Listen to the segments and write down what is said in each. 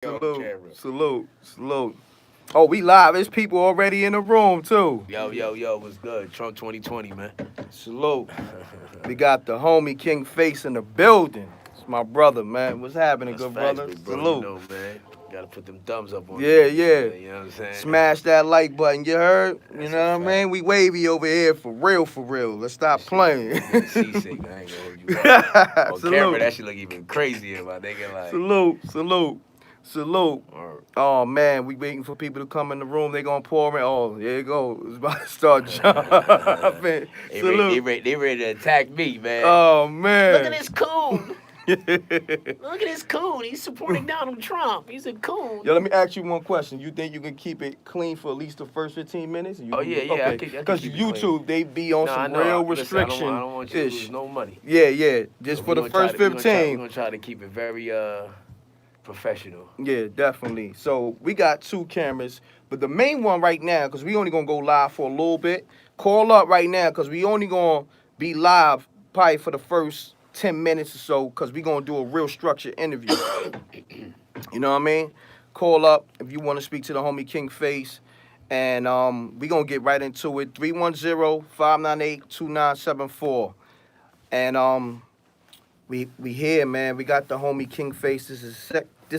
Salute. Oh, we live. There's people already in the room, too. Yo, what's good? Trump 2020, man. Salute. We got the homie King Face in the building. It's my brother, man. What's happening, That's good facts, brother? big bro. You Salute. know, man. Gotta put them thumbs up on Yeah, things, yeah. man. You know what I'm saying? Smash that like button, you heard? You That's a know what I fact. mean? We wavy over here for real. Let's stop This shit playing. getting seasick. I ain't gonna hold you up. On camera, Salute. that shit look even crazier, my nigga. Like, Salute. or, Oh man, we waiting for people to come in the room. They gonna pour in. Oh, there you go. It's about to start jumping. Salute. they ready to attack me, man. Oh Look at man. this coon. Look at this coon. He's supporting Donald Trump. He's a coon. Yo, let me ask you one question. You think you can keep it clean for at least the first 15 minutes? Oh yeah. Okay. I can Because keep it clean. YouTube, they be on No, I some know. real Listen, I restriction don't want you to lose no money. Yeah. Just So for the first We're 15. gonna try to keep it very professional. Yeah, definitely. So we got two cameras, but the main one right now, because we only gonna go live for a little bit. Call up right now, because we only gonna be live probably for the first 10 minutes or so, because we gonna do a real structured interview. You know what I mean? Call up if you want to speak to the homie King Face. And we gonna get right into it. 310-598-2974. And we here, man. We got the homie King Face. This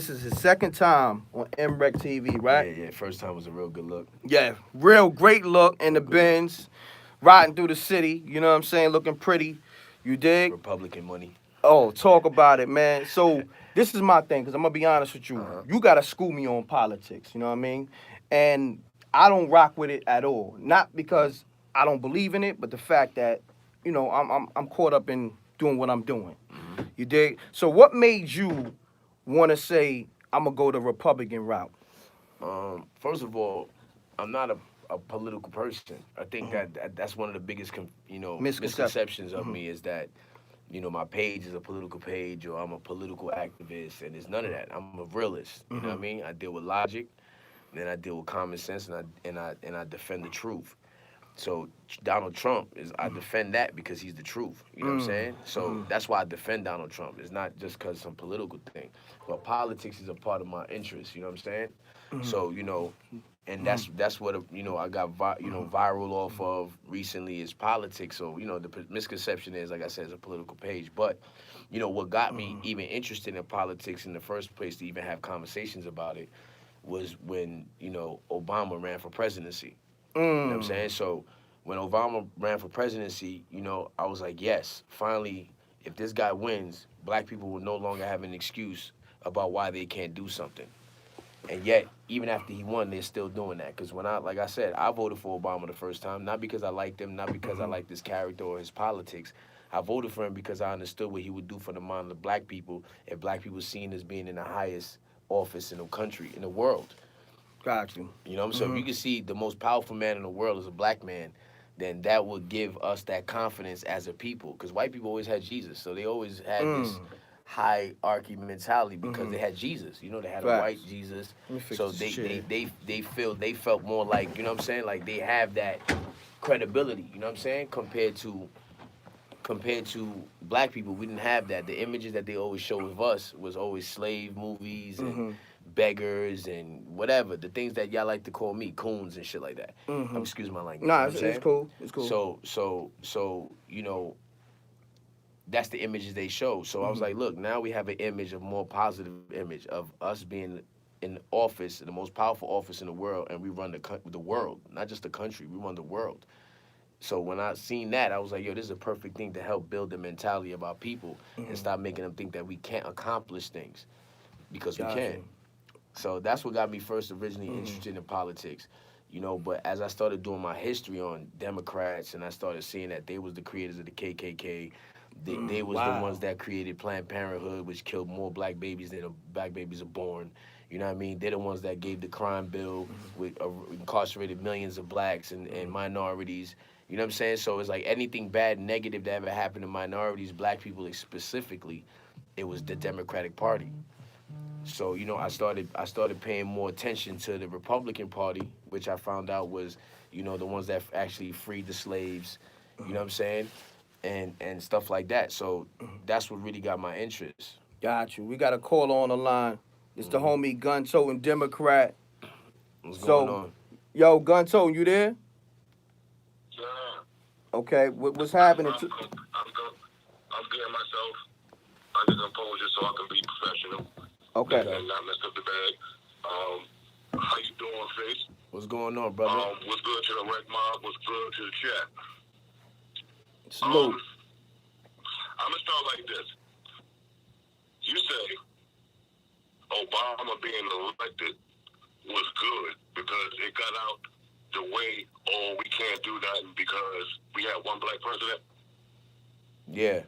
is his second time on MRecktv, right? Yeah. First time was a real good look. Yeah, real great look in the Benz, riding through the city. You know what I'm saying? Looking pretty. You dig? Republican money. Oh, talk about it, man. So this is my thing, because I'm gonna be honest with you. You gotta school me on politics. You know what I mean? And I don't rock with it at all. Not because I don't believe in it, but the fact that I'm caught up in doing what I'm doing. You dig? So what made you want to say I'm gonna go the Republican route? First of all, I'm not a political person. I think that's one of the biggest misconceptions of me is that my page is a political page or I'm a political activist, and it's none of that. I'm a realist. You know what I mean? I deal with logic, then I deal with common sense, and I defend the truth. So Donald Trump I defend that because he's the truth. You know what I'm saying? So that's why I defend Donald Trump. It's not just because some political thing, but politics is a part of my interest. You know what I'm saying? So and that's what I got viral off of recently is politics. So the misconception is, like I said, it's a political page. But what got me even interested in politics in the first place to even have conversations about it was when Obama ran for presidency. You know what I'm saying? So when Obama ran for presidency, I was like, yes, finally, if this guy wins, black people will no longer have an excuse about why they can't do something. And yet, even after he won, they're still doing that. Because like I said, I voted for Obama the first time, not because I liked him, not because I liked his character or his politics. I voted for him because I understood what he would do for the mind of black people if black people seen as being in the highest office in the country, in the world. Got you. You know what I'm saying? So if you can see the most powerful man in the world is a black man, then that would give us that confidence as a people. Because white people always had Jesus. So they always had this hierarchy mentality because they had Jesus. They had a white Jesus. So they felt more like, you know what I'm saying? Like they have that credibility, you know what I'm saying? Compared to black people, we didn't have that. The images that they always show of us was always slave movies and beggars and whatever, the things that y'all like to call me, coons and shit like that. Excuse my language. Nah, you know what I'm it's cool. It's cool. So that's the images they show. So I was like, look, now we have an image, a more positive image of us being in office, the most powerful office in the world, and we run the world, not just the country, we run the world. So when I seen that, I was like, yo, this is a perfect thing to help build the mentality of our people and stop making them think that we can't accomplish things because we can. So that's what got me first originally interested in politics, but as I started doing my history on Democrats and I started seeing that they was the creators of the KKK, they was the ones that created Planned Parenthood, which killed more black babies than black babies are born. You know what I mean? They're the ones that gave the crime bill, with incarcerated millions of blacks and minorities. You know what I'm saying? So it's like anything bad, negative that ever happened to minorities, black people specifically, it was the Democratic Party. So I started paying more attention to the Republican Party, which I found out was the ones that actually freed the slaves. You know what I'm saying? And stuff like that. So that's what really got my interest. Got you. We got a caller on the line. It's the homie gun toting Democrat. What's going on? Yo, gun toting, you there? Yeah. Okay, what's happening? I'm getting myself under composure so I can be professional. Okay. And not mess up the bag. How you doing, Face? What's going on, brother? What's good to the rec mob? What's good to the chat? Salute. I'm gonna start like this. You say Obama being elected was good because it got out the way, oh, we can't do that because we had one black president. Yeah.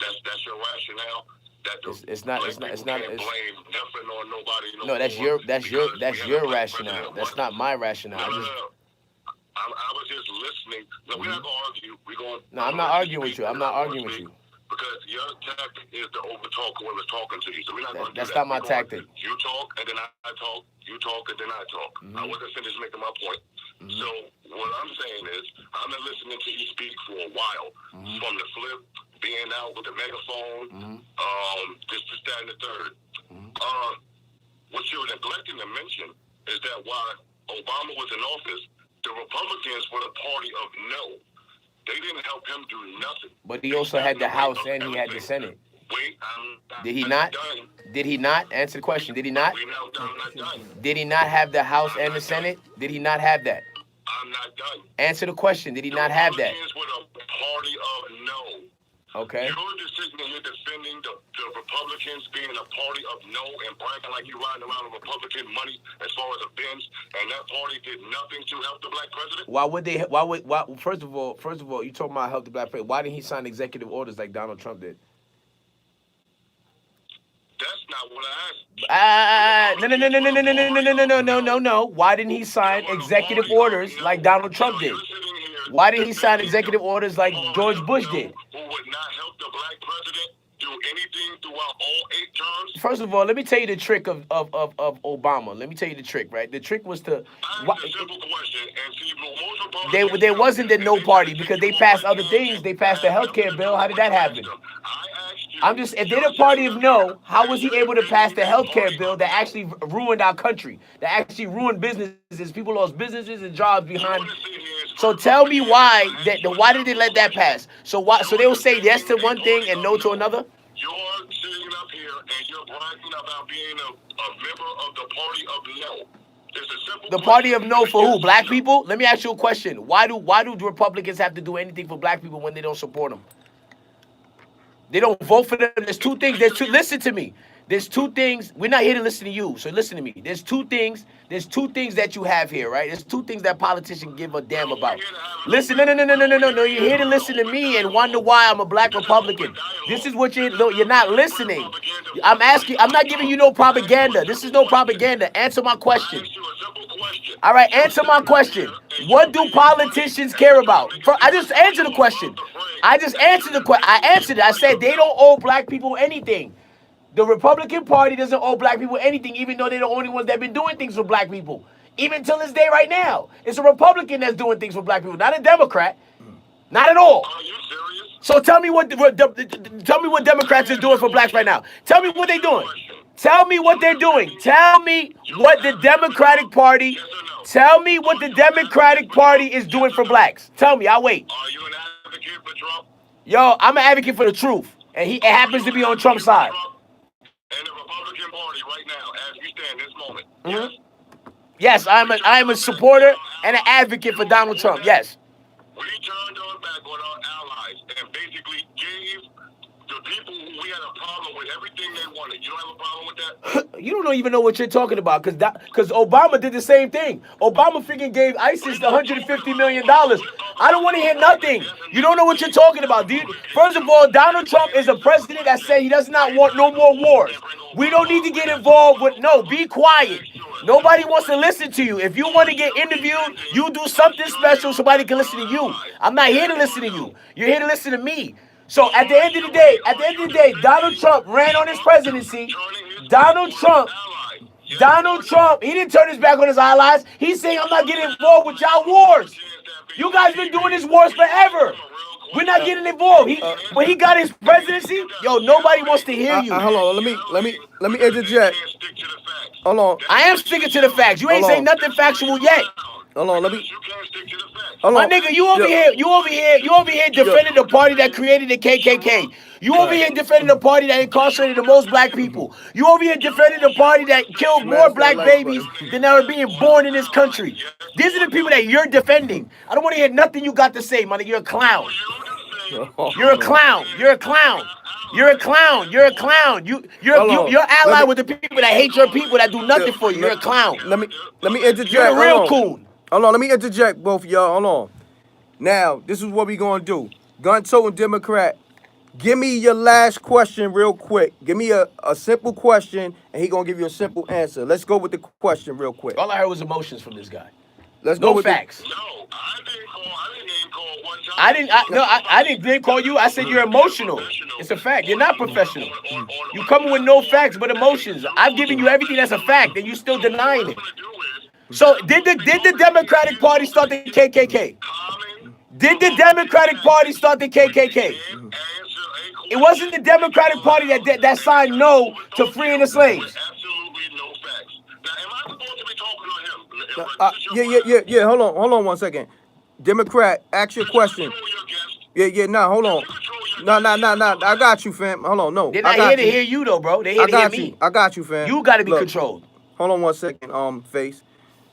That's your rationale. That it's not can't blame nothing on nobody. No, that's your rationale. That's not my rationale. I was just listening. No, we're not gonna argue. No, I'm not arguing with you. I'm not arguing with you. Because your tactic is to overtalk whoever's talking to you. So we're not going to do that. That's not my tactic. You talk, and then I talk. You talk, and then I talk. I wasn't finished making my point. So what I'm saying is, I've been listening to you speak for a while. From the flip, being out with the megaphone, this, that, and the third. What you're neglecting to mention is that while Obama was in office, the Republicans were the party of no. They didn't help him do nothing. But he also had the House and he had the Senate. Did he not? Did he not? Answer the question. Did he not? Did he not have the House and the Senate? Did he not have that? I'm not done. Answer the question. Did he not have that? The Republicans were the party of no. Okay. You're just sitting here defending the Republicans being a party of no and bragging like you're riding around with Republican money as far as a bench, and that party did nothing to help the black president? Why first of all, you talking about help the black president. Why didn't he sign executive orders like Donald Trump did? That's not what I asked. No. Why didn't he sign executive orders like Donald Trump did? Why didn't he sign executive orders like George Bush did? Who would not help the black president do anything throughout all 8 terms? First of all, let me tell you the trick of Obama. Let me tell you the trick, right? The trick was to... I asked a simple question, and see, most Republicans... There wasn't the no party because they passed other things. They passed the healthcare bill. How did that happen? If they're the party of no, how was he able to pass the healthcare bill that actually ruined our country, that actually ruined businesses? People lost businesses and jobs behind. So tell me why did they let that pass? So they will say yes to one thing and no to another? You're sitting up here and you're bragging about being a member of the party of no. It's a simple the party of no for who? Black people? Let me ask you a question. Why do Republicans have to do anything for black people when they don't support them? They don't vote for them. There's two things. Listen to me. There's two things. We're not here to listen to you, so listen to me. There's two things that you have here, right? There's two things that politicians give a damn about. Listen, no. You're here to listen to me and wonder why I'm a black Republican. This is what you're not listening. I'm not giving you no propaganda. This is no propaganda. Answer my question. All right, answer my question. What do politicians care about? I just answered the question. I answered it. I said they don't owe black people anything. The Republican Party doesn't owe black people anything, even though they're the only ones that have been doing things for black people. Even till this day right now. It's a Republican that's doing things for black people, not a Democrat. Not at all. Are you serious? So tell me what Democrats is doing for blacks right now. Tell me what they're doing. Tell me what they're doing. Tell me what the Democratic Party is doing for blacks. Tell me, I'll wait. Are you an advocate for Trump? Yo, I'm an advocate for the truth. And it happens to be on Trump's side. And the Republican Party right now, as we stand this moment. Yes, I am a supporter and an advocate for Donald Trump. Yes. We turned our back on our allies and basically gave the people who we had a problem with everything they wanted. You don't have a problem with that? You don't even know what you're talking about because Obama did the same thing. Obama freaking gave ISIS $150 million. I don't want to hear nothing. You don't know what you're talking about, dude. First of all, Donald Trump is a president that said he does not want no more wars. We don't need to get involved with, be quiet. Nobody wants to listen to you. If you want to get interviewed, you do something special, somebody can listen to you. I'm not here to listen to you. You're here to listen to me. So at the end of the day, Donald Trump ran on his presidency. Donald Trump, he didn't turn his back on his allies. He's saying, I'm not getting involved with y'all wars. You guys been doing this wars forever. We're not getting involved. When he got his presidency, yo, nobody wants to hear you. Hold on, let me interject. Hold on. I am sticking to the facts. You ain't saying nothing factual yet. Hold on, let me. My nigga, you over here defending the party that created the KKK. You over here defending the party that incarcerated the most black people. You over here defending the party that killed more black babies than are being born in this country. These are the people that you're defending. I don't want to hear nothing you got to say, my nigga. You're a clown. You're a clown. You're a clown. You're a clown. You're a clown. You're allied with the people that hate your people that do nothing for you. You're a clown. Let me interject. You're a real coon. Hold on, let me interject, both of y'all. Hold on. Now, this is what we gonna do. Gun-toting Democrat, give me your last question real quick. Give me a simple question, and he gonna give you a simple answer. Let's go with the question real quick. All I heard was emotions from this guy. Let's go with facts. No, I didn't call one time. I didn't call you. I said you're emotional. It's a fact. You're not professional. You coming with no facts but emotions. I've given you everything that's a fact, and you still denying it. So did the Democratic Party start the KKK? Did the Democratic Party start the KKK? It wasn't the Democratic Party that signed no to freeing the slaves. Absolutely no facts. Now, am I supposed to be talking to him? Yeah. Hold on 1 second. Democrat, ask your question. Yeah. Hold on. No. I got you, fam. Hold on, no. They're not here to hear you though, bro. They here to hear me. I got you, fam. You got to be controlled. Hold on 1 second, Face.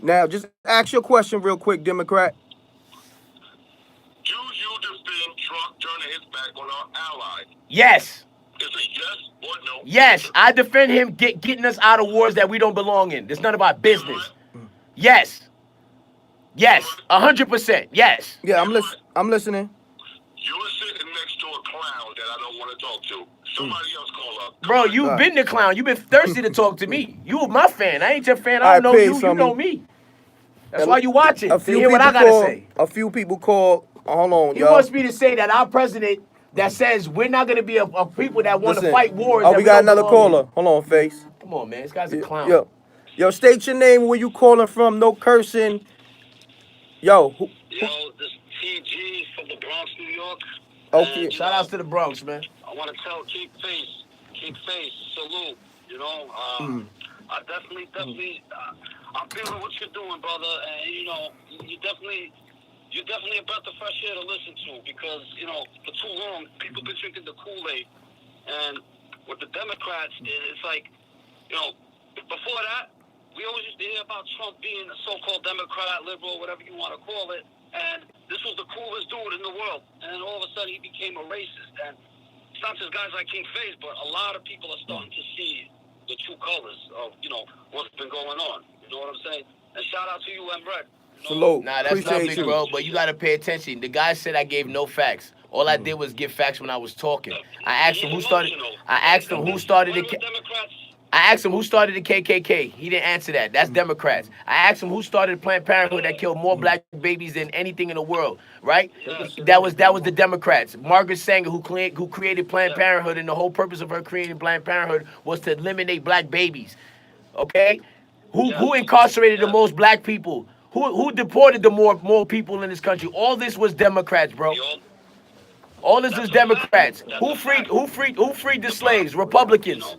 Now, just ask your question real quick, Democrat. Do you defend Trump turning his back on our ally? Yes. Is it yes or no? Yes, I defend him getting us out of wars that we don't belong in. It's none of our business. Yes. 100%. Yes. Yeah, I'm listening. You're sitting next to a clown that I don't want to talk to. Somebody else call up. Bro, you've been the clown. You've been thirsty to talk to me. You my fan. I ain't your fan. I don't know you. You know me. That's why you watch it. To hear what I got to say. A few people call. Hold on, He wants me to say that our president that says we're not going to be a people that want to fight wars. Oh, we got another caller. Hold on, Face. Come on, man. This guy's a clown. Yo, state your name. Where you calling from? No cursing. Yo, this TG from the Bronx, New York. Okay. Shout outs to the Bronx, man. I want to tell Kingface, salute. I definitely, I'm feeling what you're doing, brother, and you're definitely a breath of fresh air to listen to because for too long people been drinking the Kool-Aid, and with the Democrats, it's like before that we always used to hear about Trump being a so-called Democrat, liberal, whatever you want to call it, and this was the coolest dude in the world, and then all of a sudden he became a racist, and it's not just guys like Kingface, but a lot of people are starting to see the true colors of what's been going on. You know what I'm saying? And shout out to you, M.Reck. Salute. Nah, that's lovely, bro. But you gotta pay attention. The guy said I gave no facts. All I did was give facts when I was talking. I asked him who started. I asked him who started the KKK. He didn't answer that. That's Democrats. I asked him who started Planned Parenthood that killed more black babies than anything in the world. Right? That was the Democrats. Margaret Sanger, who created Planned Parenthood, and the whole purpose of her creating Planned Parenthood was to eliminate black babies. Okay? Who incarcerated the most black people? Who deported the more people in this country? All this was Democrats, bro. All this was Democrats. Who freed the slaves? Republicans.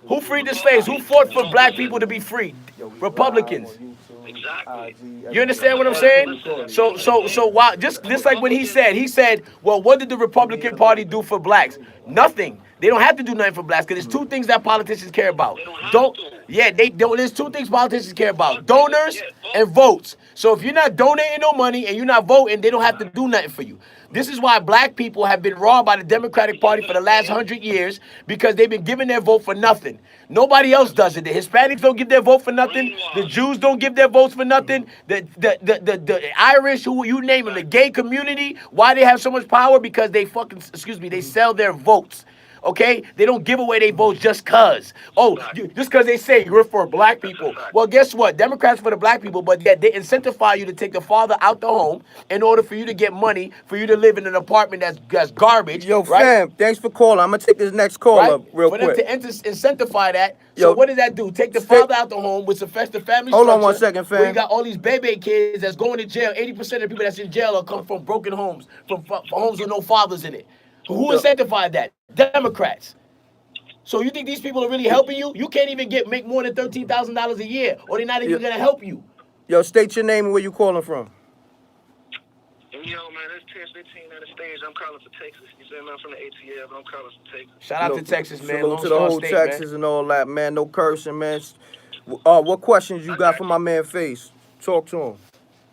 Who freed the slaves? Who fought for black people to be free? Republicans. Exactly. You understand what I'm saying? So why just like when he said, well, what did the Republican Party do for blacks? Nothing. They don't have to do nothing for blacks because there's two things that politicians care about. There's two things politicians care about: donors and votes. So if you're not donating no money and you're not voting, they don't have to do nothing for you. This is why black people have been robbed by the Democratic Party for the last 100 years because they've been giving their vote for nothing. Nobody else does it. The Hispanics don't give their vote for nothing. The Jews don't give their votes for nothing. The Irish, who you name them, the gay community, why they have so much power? Because they sell their votes. okay? They don't give away their votes just cause. Oh, just cause they say you're for black people. Well, guess what? Democrats for the black people, but yet they incentivize you to take the father out the home in order for you to get money, for you to live in an apartment that's garbage. Yo, right? fam, thanks for calling. I'm gonna take this next call Right? up real for them quick. to incentivize that. So Yo, what does that do? Take the father out the home, which affects the family Hold structure. on one second, fam. Where you got all these baby kids that's going to jail. 80% of the people that's in jail are come from broken homes, from homes with no fathers in it. Who incentivized that? Democrats. So you think these people are really helping you? You can't even make more than $13,000 a year, or they're not even gonna help you. Yo, state your name and where you calling from. Yo, man, it's 10:15 on the stage. I'm calling for Texas. You said I'm from the ATL, but I'm calling for Texas. Shout out to Texas, man. Salute to the whole State, Texas and all that, man. No cursing, man. What questions you got for my man Face? Talk to him.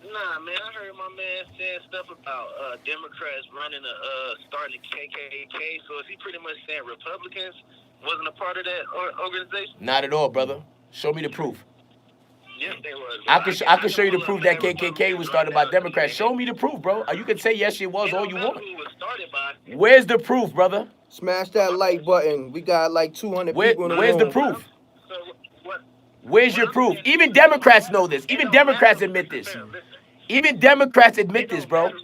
Nah, man, I heard my man saying stuff about Democrats running starting a KKK. So is he pretty much saying Republicans wasn't a part of that organization? Not at all, brother. Show me the proof. Yes, they was. I can show you the proof that KKK was started by Democrats. Show me the proof, bro. You can say yes, it was all you want. Where's the proof, brother? Smash that like button. We got like 200 people in the room. Where's the proof? Where's your proof? Even Democrats know this. Even Democrats admit this. Even Democrats admit this, bro. It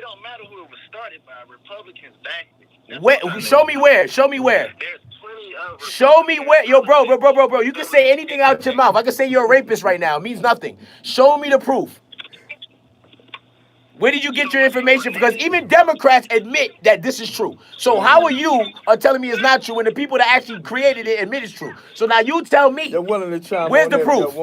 don't matter who it was started by. Republicans backed it. Where, show me where. Show me where. Show me where. Yo, bro. You can say anything out your mouth. I can say you're a rapist right now. It means nothing. Show me the proof. Where did you get your information? Because even Democrats admit that this is true. So how are you telling me it's not true when the people that actually created it admit it's true? So now you tell me. You're willing to chime where's on the in proof?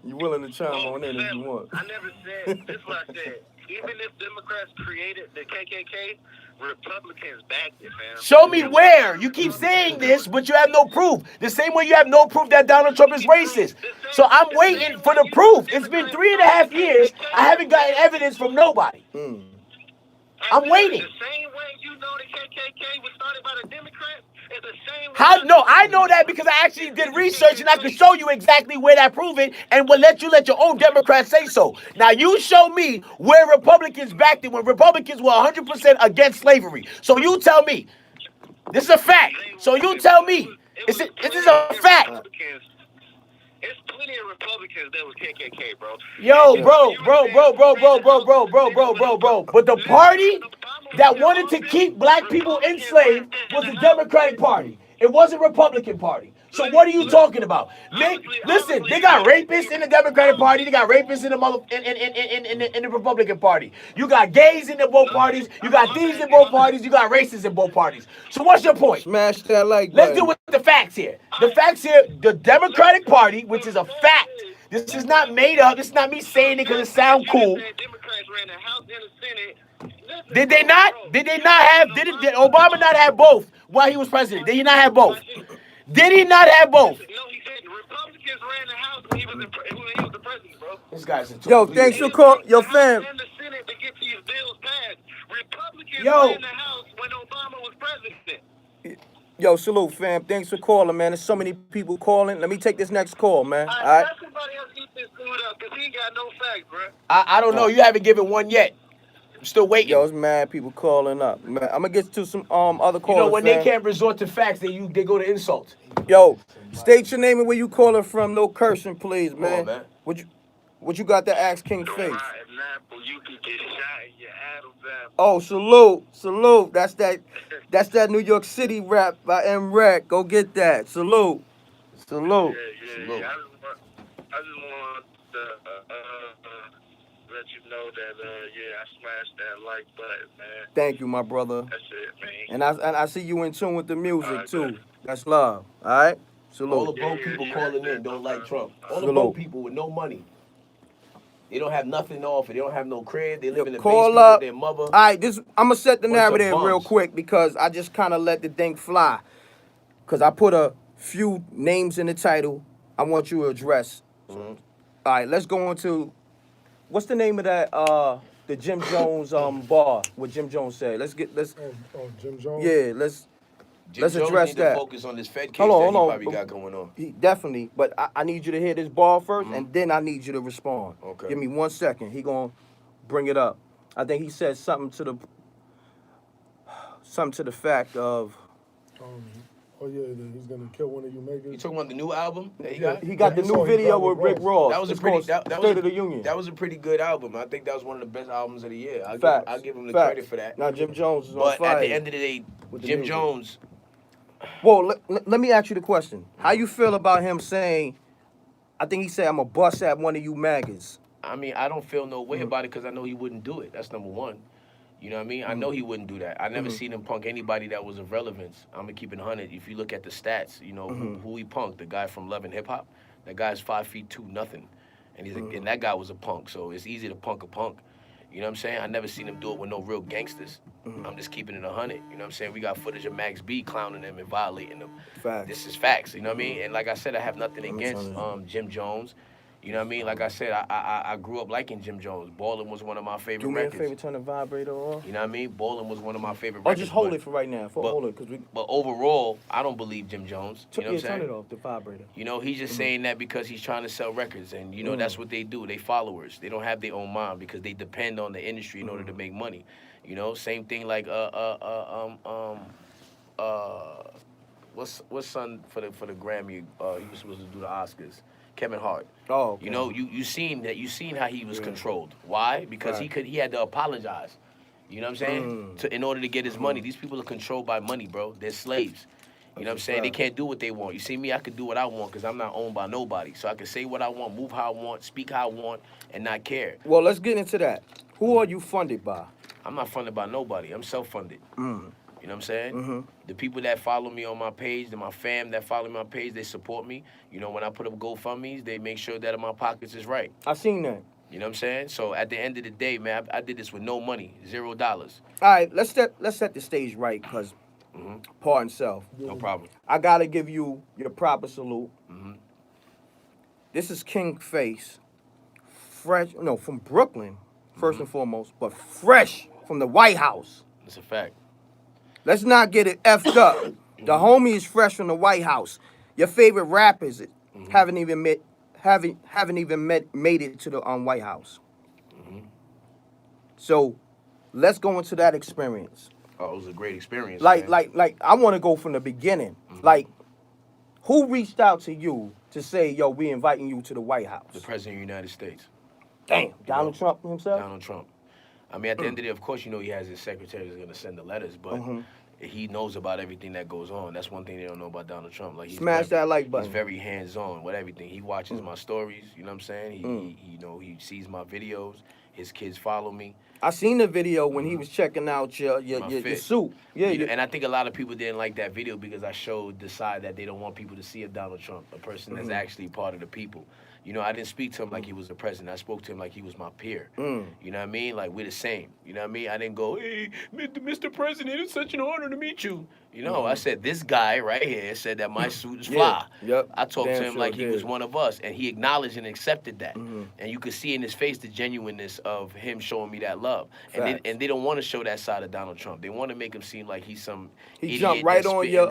You're willing to chime on in if you want. I never said this. Is what I said. Even if Democrats created the KKK, Republicans backed it, fam. Show me where. You keep saying this, but you have no proof. The same way you have no proof that Donald Trump is racist. So I'm waiting for the proof. It's been 3.5 years. I haven't gotten evidence from nobody. I'm waiting. The same way you know the KKK was started by the Democrats. It's the same way. How? No, I know that because I actually did research and I can show you exactly where that proven and will let your own Democrats say so. Now you show me where Republicans backed it when Republicans were 100% against slavery. So you tell me. This is a fact. So you tell me. This is a fact. It's plenty of Republicans that was KKK, bro. Yo, bro. But the party that wanted to keep black people enslaved was the Democratic Party. It wasn't Republican Party. So what are you talking about? Listen, they got rapists in the Democratic Party. They got rapists in the Republican Party. You got gays in both parties. You got thieves in both parties. You got racists in both parties. So what's your point? Smash that like button. Let's deal with the facts here. The facts here, the Democratic Party, which is a fact. This is not made up. This is not me saying it because it sounds cool. Did they not? Did Obama not have both while he was president? Did he not have both? Did he not have both? No, he didn't. Republicans ran the House when he was the president, bro. This guy's a Yo, thanks for calling. Yo, fam. And the Senate to get these bills passed. Republicans Yo. ran the House when Obama was president. Yo, salute, fam. Thanks for calling, man. There's so many people calling. Let me take this next call, man. All right. Let somebody else get this screwed up because he ain't got no facts, bro. I don't know. You haven't given one yet. I'm still waiting. Yo, it's mad people calling up. Man, I'm gonna get to some other callers. You know, when fam. they can't resort to facts, they go to insults. Yo, state your name and where you calling from. No cursing, please, man. Come on, man. What you got to ask King Face? You can get shot in your Adam's apple. Oh, salute. That's that New York City rap by M.Reck. Go get that. Salute. Yeah. I just want to let you know that I smashed that like button, man. Thank you, my brother. That's it, man. And I see you in tune with the music too. That's love. All right. Salute. All the broke people calling in don't like Trump. All the broke people with no money. They don't have nothing to offer. They don't have no crib. They live in the basement with their mother. All right, I'm gonna set the narrative bums. real quick because I just kind of let the thing fly. Cause I put a few names in the title. I want you to address. All right, let's go on to what's the name of that the Jim Jones bar? What Jim Jones said. Jim Jones. Yeah, let's Jones address need that. To focus on this Fed case Hold on. that he probably got going on. Definitely, but I need you to hear this ball first, and then I need you to respond. Okay. Give me 1 second. He gonna bring it up. I think he said something something to the fact of Oh yeah, he's gonna kill one of you niggas. You talking about the new album that he got? he got the he new saw he video got with with Rick Ross. That was a It's pretty called that was State a, of the Union. That was a pretty good album. I think that was one of the best albums of the year. I'll give him the Facts. credit for that. Now Jim Jones is on But fire. at the end of the day, with the Jim music. Jones. Well, let me ask you the question. How you feel about him saying, I think he said, I'm going to bust at one of you maggots? I mean, I don't feel no way about it because I know he wouldn't do it. That's number one. You know what I mean? I know he wouldn't do that. I never seen him punk anybody that was of relevance. I'm going to keep it 100. If you look at the stats, you know, who he punked, the guy from Love and Hip Hop, that guy's 5'2", nothing. And and that guy was a punk, so it's easy to punk a punk. You know what I'm saying? I never seen him do it with no real gangsters. I'm just keeping it 100. You know what I'm saying? We got footage of Max B clowning him and violating him. Facts. This is facts, you know what I mean? And like I said, I have nothing against Jim Jones. You know what I mean? Like I said, I grew up liking Jim Jones. Ballin' was one of my favorite Do me a records. favor, turn the vibrator off. You know what I mean? Ballin' was one of my favorite Or records. just hold but- it for right now. but- Hold it, because we... But overall, I don't believe Jim Jones. You know what I'm saying? turn it off, the vibrator. You know, he's just saying that because he's trying to sell records, and you know that's what they do. They followers. They don't have their own mind because they depend on the industry in order to make money. You know, same thing like what's son for the Grammy? He was supposed to do the Oscars. Kevin Hart. Oh, okay. You know, you seen how he was controlled. Why? Because he had to apologize. You know what I'm saying? In order to get his money. These people are controlled by money, bro. They're slaves. You know what I'm saying? They can't do what they want. You see me, I can do what I want because I'm not owned by nobody. So I can say what I want, move how I want, speak how I want, and not care. Well, let's get into that. Who are you funded by? I'm not funded by nobody. I'm self-funded. You know what I'm saying? The people that follow me on my page, my fam that follow me on my page, they support me. You know, when I put up GoFundMes, they make sure that my pockets is right. I seen that. You know what I'm saying? So at the end of the day, man, I did this with no money, $0. All right, let's set the stage right, because pardon self. No problem. I got to give you your proper salute. This is Kingface, from Brooklyn, first and foremost, but fresh from the White House. It's a fact. Let's not get it effed up. The homie is fresh from the White House. Your favorite rappers haven't even made it to the White House. So let's go into that experience. Oh, it was a great experience. Like man. I want to go from the beginning. Like, who reached out to you to say, yo, we inviting you to the White House? The President of the United States. Damn, Donald Trump himself? Donald Trump. I mean, at the end of the day, of course, you know he has his secretary that's going to send the letters, but he knows about everything that goes on. That's one thing they don't know about Donald Trump. Like, Smash that like button. He's very hands-on with everything. He watches my stories, you know what I'm saying? He sees my videos. His kids follow me. I seen the video when he was checking out your suit. Yeah, you know, and I think a lot of people didn't like that video because I showed the side that they don't want people to see of Donald Trump, a person that's actually part of the people. You know, I didn't speak to him like he was the president. I spoke to him like he was my peer. You know what I mean? Like, we're the same. You know what I mean? I didn't go, hey, Mr. President, it's such an honor to meet you. You know, I said, this guy right here said that my suit is fly. Yep. I talked Damn to him sure like he did. was one of us, and he acknowledged and accepted that. And you could see in his face the genuineness of him showing me that love. Facts. And they don't want to show that side of Donald Trump. They want to make him seem like he's some He idiot jumped right that's on spitting your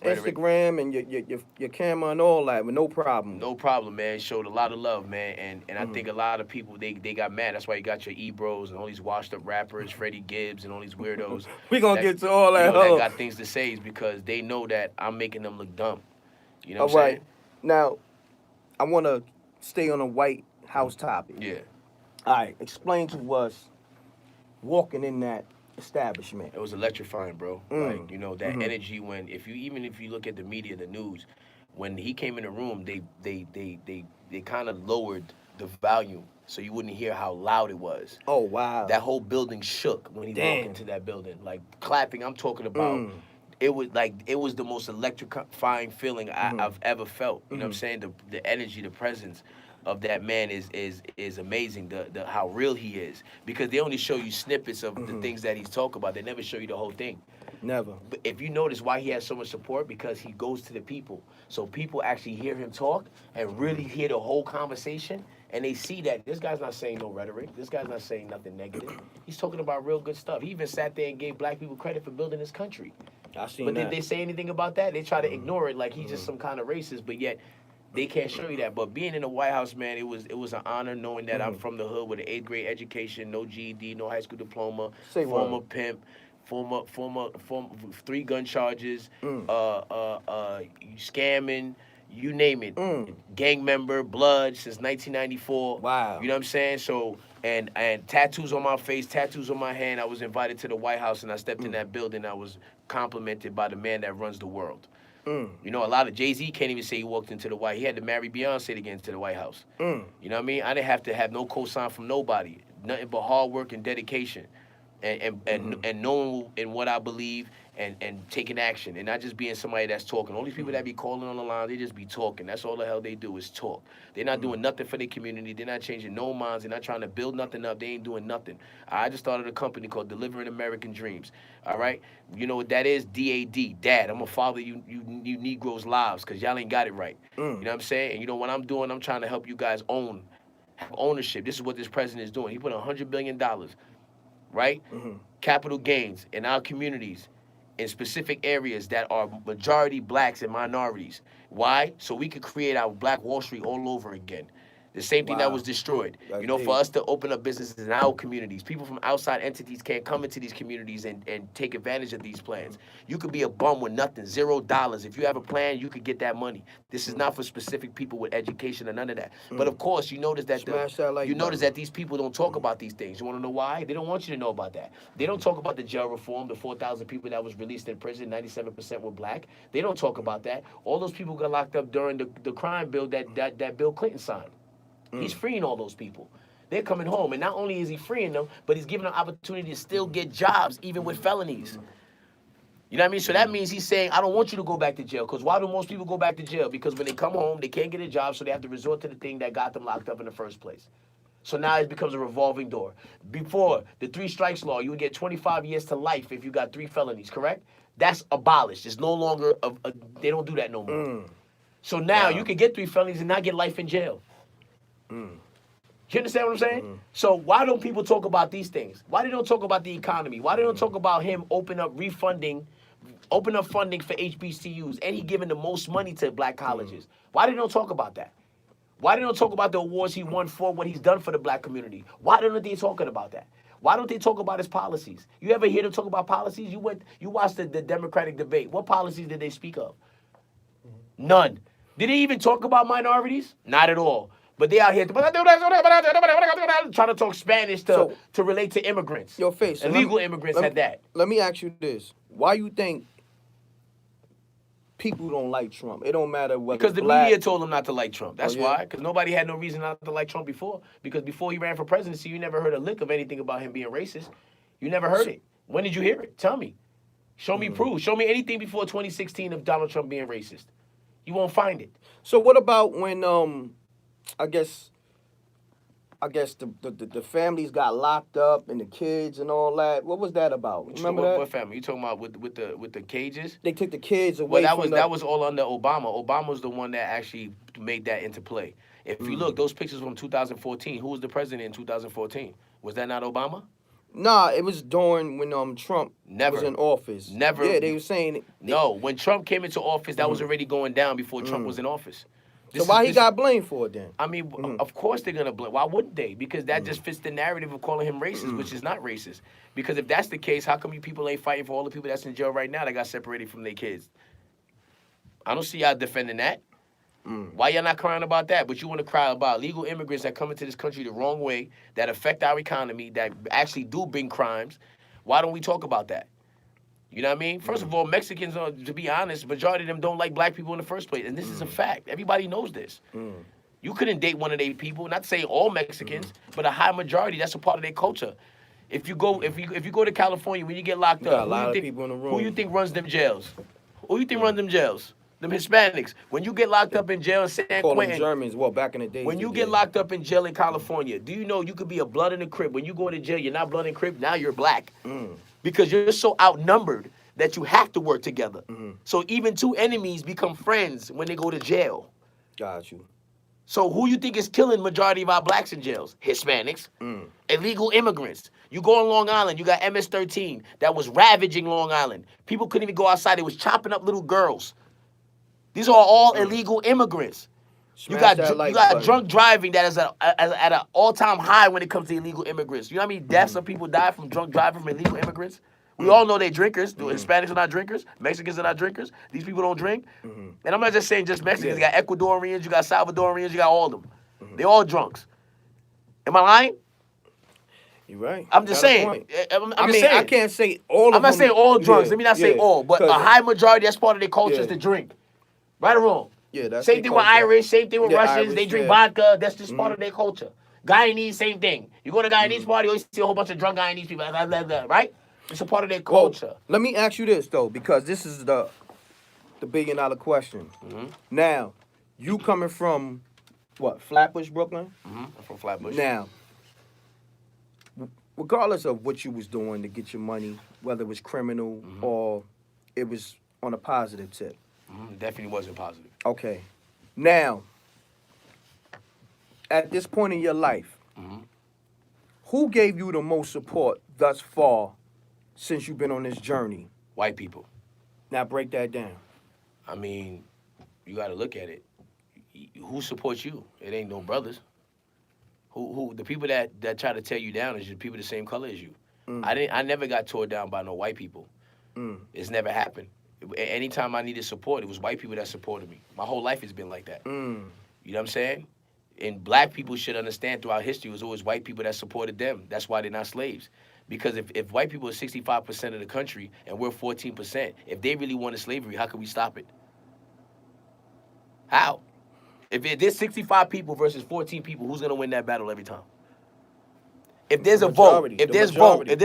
rhetoric. Instagram and your camera and all that with no problem. No problem, man. Showed a lot of love, man. And I think a lot of people, they got mad. That's why you got your Ebros and all these washed up rappers, Freddie Gibbs and all these weirdos. We gonna get to all that. You know, hold that on. got things to say is because they know that I'm making them look dumb. You know All what I'm right. saying? Now, I want to stay on a White House topic. Yeah. All right. Explain to us walking in that establishment. It was electrifying, bro. Like, you know, that energy when even if you look at the media, the news, when he came in the room, they kind of lowered the volume so you wouldn't hear how loud it was. Oh, wow. That whole building shook when he walked into that building. Like, clapping, I'm talking about. It was the most electrifying feeling I've ever felt. You know what I'm saying? The energy, the presence of that man is amazing. The how real he is, because they only show you snippets of the things that he's talking about. They never show you the whole thing. Never. But if you notice why he has so much support, because he goes to the people. So people actually hear him talk and really hear the whole conversation, and they see that this guy's not saying no rhetoric. This guy's not saying nothing negative. He's talking about real good stuff. He even sat there and gave black people credit for building this country. I seen But that. did they say anything about that? They try to ignore it like he's just some kind of racist, but yet they can't show you that. But being in the White House, man, it was an honor knowing that I'm from the hood with an 8th grade education, no GED, no high school diploma, Say former what? pimp, former 3 gun charges, scamming, you name it, gang member, blood since 1994. Wow. You know what I'm saying? So and tattoos on my face, tattoos on my hand. I was invited to the White House, and I stepped in that building. I was complimented by the man that runs the world. You know, a lot of Jay-Z can't even say he walked into the White. He had to marry Beyonce to get into the White House. You know what I mean? I didn't have to have no cosign from nobody. Nothing but hard work and dedication, and knowing in what I believe and taking action, and not just being somebody that's talking. All these people that be calling on the line, they just be talking. That's all the hell they do is talk. They're not doing nothing for their community. They're not changing no minds. They're not trying to build nothing up. They ain't doing nothing. I just started a company called Delivering American Dreams. All right, you know what that is? DAD, Dad. I'm gonna father you Negroes' lives because y'all ain't got it right. You know what I'm saying? And you know what I'm doing? I'm trying to help you guys have ownership. This is what this president is doing. He put $100 billion, right? Capital gains in our communities in specific areas that are majority blacks and minorities. Why? So we could create our Black Wall Street all over again. The same thing that was destroyed. That's you know, deep. for us to open up businesses in our communities. People from outside entities can't come into these communities and take advantage of these plans. You could be a bum with nothing, $0. If you have a plan, you could get that money. This is not for specific people with education or none of that. But of course, you notice that notice that these people don't talk about these things. You want to know why? They don't want you to know about that. They don't talk about the jail reform, the 4,000 people that was released in prison, 97% were black. They don't talk about that. All those people got locked up during the crime bill that Bill Clinton signed. He's freeing all those people. They're coming home, and not only is he freeing them, but he's giving them opportunity to still get jobs, even with felonies. You know what I mean? So that means he's saying, I don't want you to go back to jail. Because why do most people go back to jail? Because when they come home, they can't get a job, so they have to resort to the thing that got them locked up in the first place. So now it becomes a revolving door. Before, the 3 strikes law, you would get 25 years to life if you got 3 felonies, correct? That's abolished. It's no longer, they don't do that no more. So now you can get 3 felonies and not get life in jail. You understand what I'm saying? So why don't people talk about these things? Why they don't talk about the economy? Why they don't talk about him open up funding for HBCUs, and he giving the most money to black colleges? Why they don't talk about that? Why they don't talk about the awards he won for what he's done for the black community? Why don't they talking about that? Why don't they talk about his policies? You ever hear them talk about policies? You watched the Democratic debate. What policies did they speak of? None. Did they even talk about minorities? Not at all. But they out here trying to talk Spanish to relate to immigrants. Your face. Illegal immigrants at that. Let me ask you this. Why you think people don't like Trump? It don't matter whether Because the media told them not to like Trump. That's why. Because nobody had no reason not to like Trump before. Because before he ran for presidency, you never heard a lick of anything about him being racist. You never heard it. When did you hear it? Tell me. Show me proof. Show me anything before 2016 of Donald Trump being racist. You won't find it. So what about when I guess the families got locked up and the kids and all that? What was that about? Remember that? What family? You talking about with the cages? They took the kids away. Well, that was all under Obama. Obama was the one that actually made that into play. If you look, those pictures from 2014, who was the president in 2014? Was that not Obama? Nah, it was during when Trump was in office. Never. Yeah, they were saying. No, when Trump came into office, that was already going down before Trump was in office. So why he got blamed for it then? I mean, of course they're gonna blame. Why wouldn't they? Because that just fits the narrative of calling him racist, which is not racist. Because if that's the case, how come you people ain't fighting for all the people that's in jail right now that got separated from their kids? I don't see y'all defending that. Why y'all not crying about that? But you want to cry about illegal immigrants that come into this country the wrong way, that affect our economy, that actually do bring crimes. Why don't we talk about that? You know what I mean? First of all, Mexicans, to be honest, majority of them don't like black people in the first place. And this is a fact. Everybody knows this. You couldn't date one of their people, not saying all Mexicans, but a high majority, that's a part of their culture. If you go to California, when you get locked up, who you think runs them jails? Who you think runs them jails? Them Hispanics. When you get locked up in jail in San Quentin. Germans, back in the day. When you get locked up in jail in California, do you know you could be a blood in the crib? When you go to jail, you're not blood in the crib, now you're black. Because you're so outnumbered that you have to work together. So even 2 enemies become friends when they go to jail. Got you. So who you think is killing majority of our blacks in jails? Hispanics. Illegal immigrants. You go on Long Island, you got MS-13 that was ravaging Long Island. People couldn't even go outside. They was chopping up little girls. These are all illegal immigrants. You got drunk driving that is at an all-time high when it comes to illegal immigrants. You know how many deaths of people die from drunk driving from illegal immigrants? We all know they drinkers. Hispanics are not drinkers. Mexicans are not drinkers. These people don't drink. And I'm not just saying just Mexicans. You got Ecuadorians, you got Salvadorians, you got all of them. They all drunks. Am I lying? You're right. I'm just saying. I'm just saying. I can't say all of them. I'm not saying all drunks. Yeah, Let me not say all. But a high majority, that's part of their culture is to drink. Right or wrong? Yeah, that's same thing with Irish, same thing with Russians. Irish, they drink vodka. That's just part of their culture. Guyanese, same thing. You go to Guyanese party, you always see a whole bunch of drunk Guyanese people, right? It's a part of their culture. Well, let me ask you this, though, because this is the $1 billion question. Now, you coming from, what, Flatbush, Brooklyn? I'm from Flatbush. Now, regardless of what you was doing to get your money, whether it was criminal or it was on a positive tip. Definitely wasn't positive. Okay. Now, at this point in your life, who gave you the most support thus far since you've been on this journey? White people. Now break that down. I mean, you got to look at it. Who supports you? It ain't no brothers. Who the people that try to tear you down is just people the same color as you. I never got tore down by no white people. It's never happened. Anytime I needed support, it was white people that supported me. My whole life has been like that. You know what I'm saying? And black people should understand throughout history it was always white people that supported them. That's why they're not slaves. Because if white people are 65% of the country and we're 14%, if they really wanted slavery, how could we stop it? How? If there's 65 people versus 14 people, who's gonna win that battle every time? If there's a vote, if there's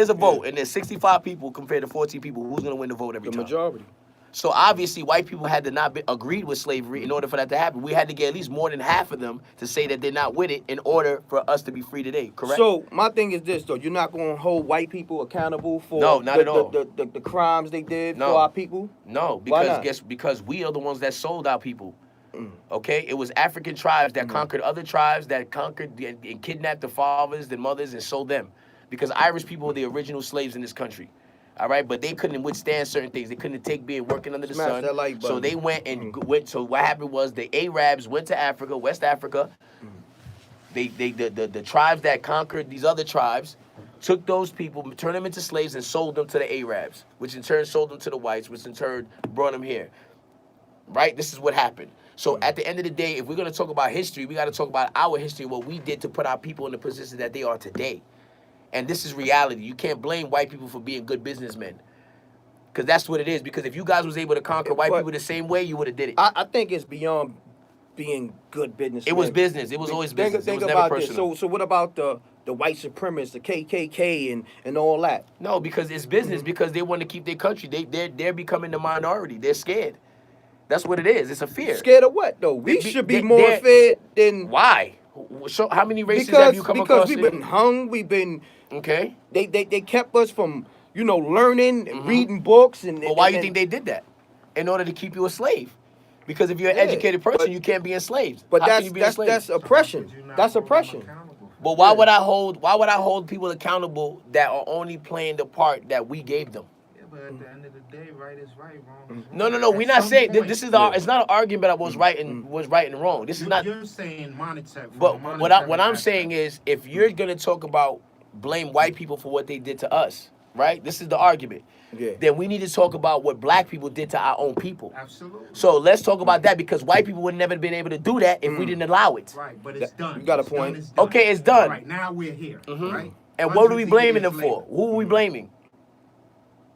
a vote, and there's 65 people compared to 14 people, who's gonna win the vote every time? The majority. So obviously, white people had to not be agreed with slavery in order for that to happen. We had to get at least more than half of them to say that they're not with it in order for us to be free today. Correct? So my thing is this, though: you're not going to hold white people accountable for at all. The crimes they did for our people. No, because we are the ones that sold our people. Okay, it was African tribes that conquered other tribes that conquered and kidnapped the fathers and mothers and sold them. Because Irish people were the original slaves in this country. All right, but they couldn't withstand certain things. They couldn't take being working under the sun. So they went and went. So what happened was the Arabs went to Africa, West Africa. The tribes that conquered these other tribes took those people, turned them into slaves, and sold them to the Arabs, which in turn sold them to the whites, which in turn brought them here. Right? This is what happened. So at the end of the day, if we're going to talk about history, we got to talk about our history, what we did to put our people in the position that they are today. And this is reality. You can't blame white people for being good businessmen. Because that's what it is. Because if you guys was able to conquer white people the same way, you would have did it. I think it's beyond being good businessmen. It was business. It was always business. Think it was about never personal. this. So what about the white supremacists, the KKK, and all that? No, because it's business. Because they want to keep their country. They're becoming the minority. They're scared. That's what it is. It's a fear. Scared of what, though? We should be more feared than... Why? So how many races have you come across? Because we've been hung. We've been... Okay. They kept us from, learning and reading books. Well, why do you think they did that? In order to keep you a slave. Because if you're an educated person, you can't be enslaved. But that's oppression. That's oppression. But why would I hold people accountable that are only playing the part that we gave them? But at the end of the day, right is right, wrong is wrong. No. We're not saying this is it's not an argument about what's right and wrong. This is not. You're saying monetary. But what I'm saying is, if you're gonna talk about blame white people for what they did to us, right? This is the argument. Yeah. Then we need to talk about what black people did to our own people. Absolutely. So let's talk about that because white people would never been able to do that if we didn't allow it. Right, but it's done. You got a point. It's done. Okay, it's done. Right now we're here. Right. And what are we blaming them for? Who are we blaming?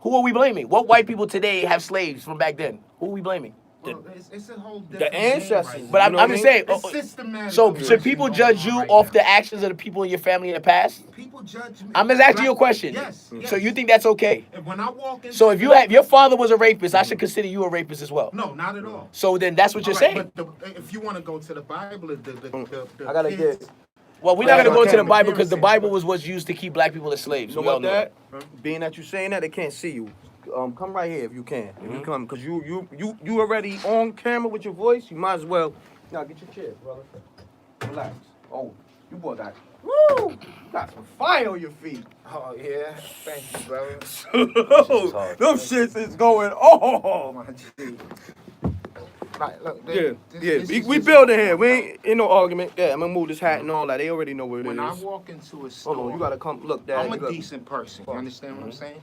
Who are we blaming? What white people today have slaves from back then? Who are we blaming? Well, it's a whole different the ancestors. game right but I'm just saying. So should people judge you off the actions of the people in your family in the past? People judge me. I'm just asking you a question. Yes. So you think that's okay? And when I walk in. So if your father was a rapist, I should consider you a rapist as well. No, not at all. So then that's what you're saying. But if you want to go to the Bible, I gotta kids, get. Well, we're not going to go to the Bible because the Bible was what's used to keep black people as slaves. You know what that? Being that you're saying that, they can't see you. Come right here if you can. If you come, because you already on camera with your voice. You might as well. Now get your chair, brother. Relax. Oh, you boy got. Woo! You got some fire on your feet. Oh yeah, thank you, brother. Them shits is going. Oh my G. Right, look, we building here. We ain't no argument. Yeah, I'm gonna move this hat and all that. They already know what it is. When I walk into a store, hold on, you gotta come look. Dad, I'm a decent person. You understand what I'm saying?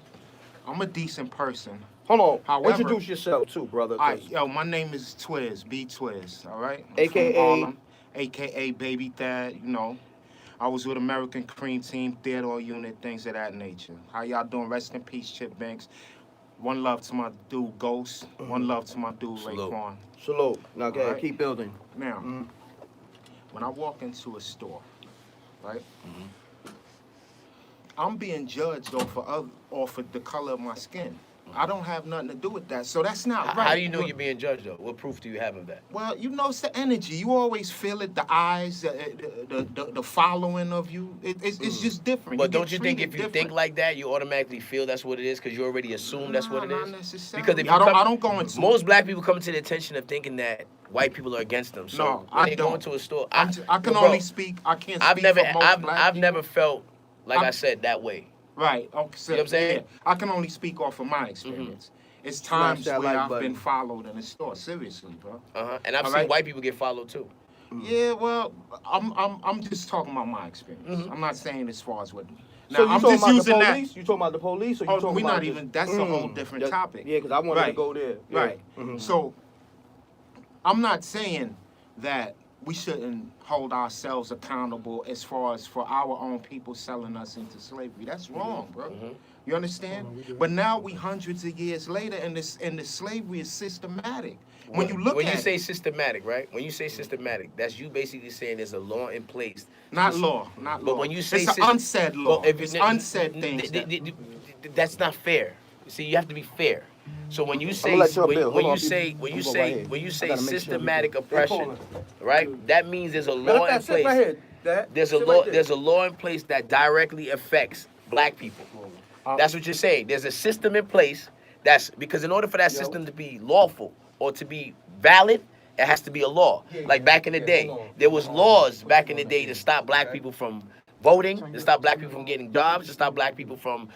I'm a decent person. Hold on. However, Introduce yourself too, brother. All right, yo, my name is Twiz, B Twiz, all right? I'm AKA? from Harlem, AKA Baby Thad, you know. I was with American Cream Team, Theodore Unit, things of that nature. How y'all doing? Rest in peace, Chip Banks. One love to my dude, Ghost. One love to my dude, Raekwon. Salute. Now, okay, Right. keep building. Now, when I walk into a store, right? I'm being judged off of the color of my skin. I don't have nothing to do with that, so that's not right. How do you know you're being judged, though? What proof do you have of that? Well, you know, it's the energy. You always feel it, the eyes, the following of you. It's just different. But don't you think if you think like that, you automatically feel that's what it is because you already assume that's what it is? Not necessarily. Because if you I don't go into most black people come to the attention of thinking that white people are against them. So No, when I they don't. go into a store, I can bro, only speak. I can't speak for most black I've people. never felt like I'm- I said that way. Right. Okay. So, You know what I'm saying? yeah, I can only speak off of my experience. It's times that where like I've button. been followed in the store. Seriously, bro. And I've All seen right. white people get followed too. Yeah. Well, I'm just talking about my experience. I'm not saying as far as what. Now, So you I'm talking just about using the that. police? You talking about the police, or you Oh, talking we're about not just- even. That's a whole different that- topic. Yeah, because I wanted to Right. go there. Yeah. Right. So, I'm not saying that we shouldn't hold ourselves accountable as far as for our own people selling us into slavery. That's wrong, bro. You understand? But now we hundreds of years later, and the slavery is systematic. When you look when at you say it, systematic, right? When you say systematic, that's you basically saying there's a law in place. not law, not law. But when you say it's an unsaid law, it's unsaid things. That's not fair. See, you have to be fair. So when you say I'ma let y'all build. when Hold you on, say people. when you I'm gonna go say right here. when you I say gotta make sure systematic we- oppression, right? That means there's a Let law in that sit place. right here, Dad. There's a Sit law. right there. There's a law in place that directly affects black people. That's what you're saying. There's a system in place that's because in order for that system to be lawful or to be valid, it has to be a law. Like back in the day, there was laws back in the day to stop black people from voting, to stop black people from getting jobs, to stop black people from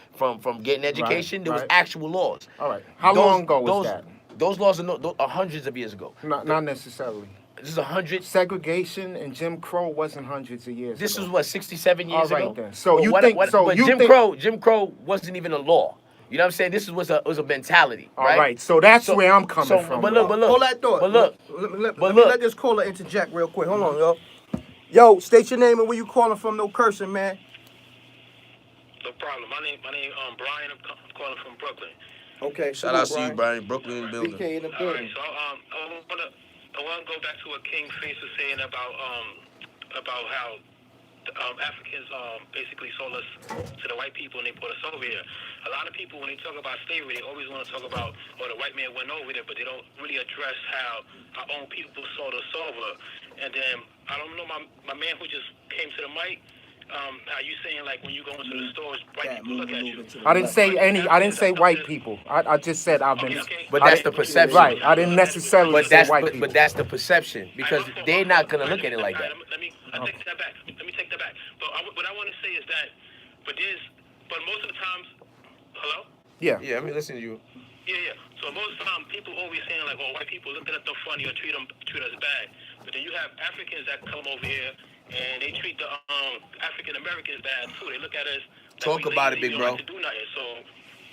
getting education. There was right. actual laws. All right. How long ago was that? Those laws are hundreds of years ago. Not necessarily. This is 100. Segregation and Jim Crow wasn't hundreds of years This ago. was what 67 years All right, ago. then. So But you what- think- what- so but you Jim think- Crow wasn't even a law. You know what I'm saying? This was a mentality. All right. So that's So- where I'm coming so- from. but look, Hold that thought. But look, let but me look. let this caller interject real quick. Hold on, yo. Yo, state your name and where you calling from. No cursing, man. No problem. My name, Brian. I'm calling from Brooklyn. Okay. Shout out to you, Brian. Brooklyn building. BK in the All right. building. So I want to go back to what Kingface was saying about how Africans basically sold us to the white people and they brought us over here. A lot of people, when they talk about slavery, they always want to talk about, the white man went over there, but they don't really address how our own people sold us over. And then, I don't know, my man who just came to the mic, how you saying, like, when you go into the stores, white people look at you. I didn't say white people. I just said I've been. Okay. But that's the perception. Right. I didn't necessarily But say that's white people. but that's the perception because they're not gonna look at it like that. Let me take that back. Let me take that back. But what I want to say is that, but most of the times, hello? Yeah. Yeah, I mean, listen to you. Yeah. So most of the time, people always saying like, "Oh, white people looking at them funny or treat us bad." But then you have Africans that come over here and they treat the African Americans bad too. They look at us. Like Talk we about it, lazy, big we don't bro. like to do nothing. So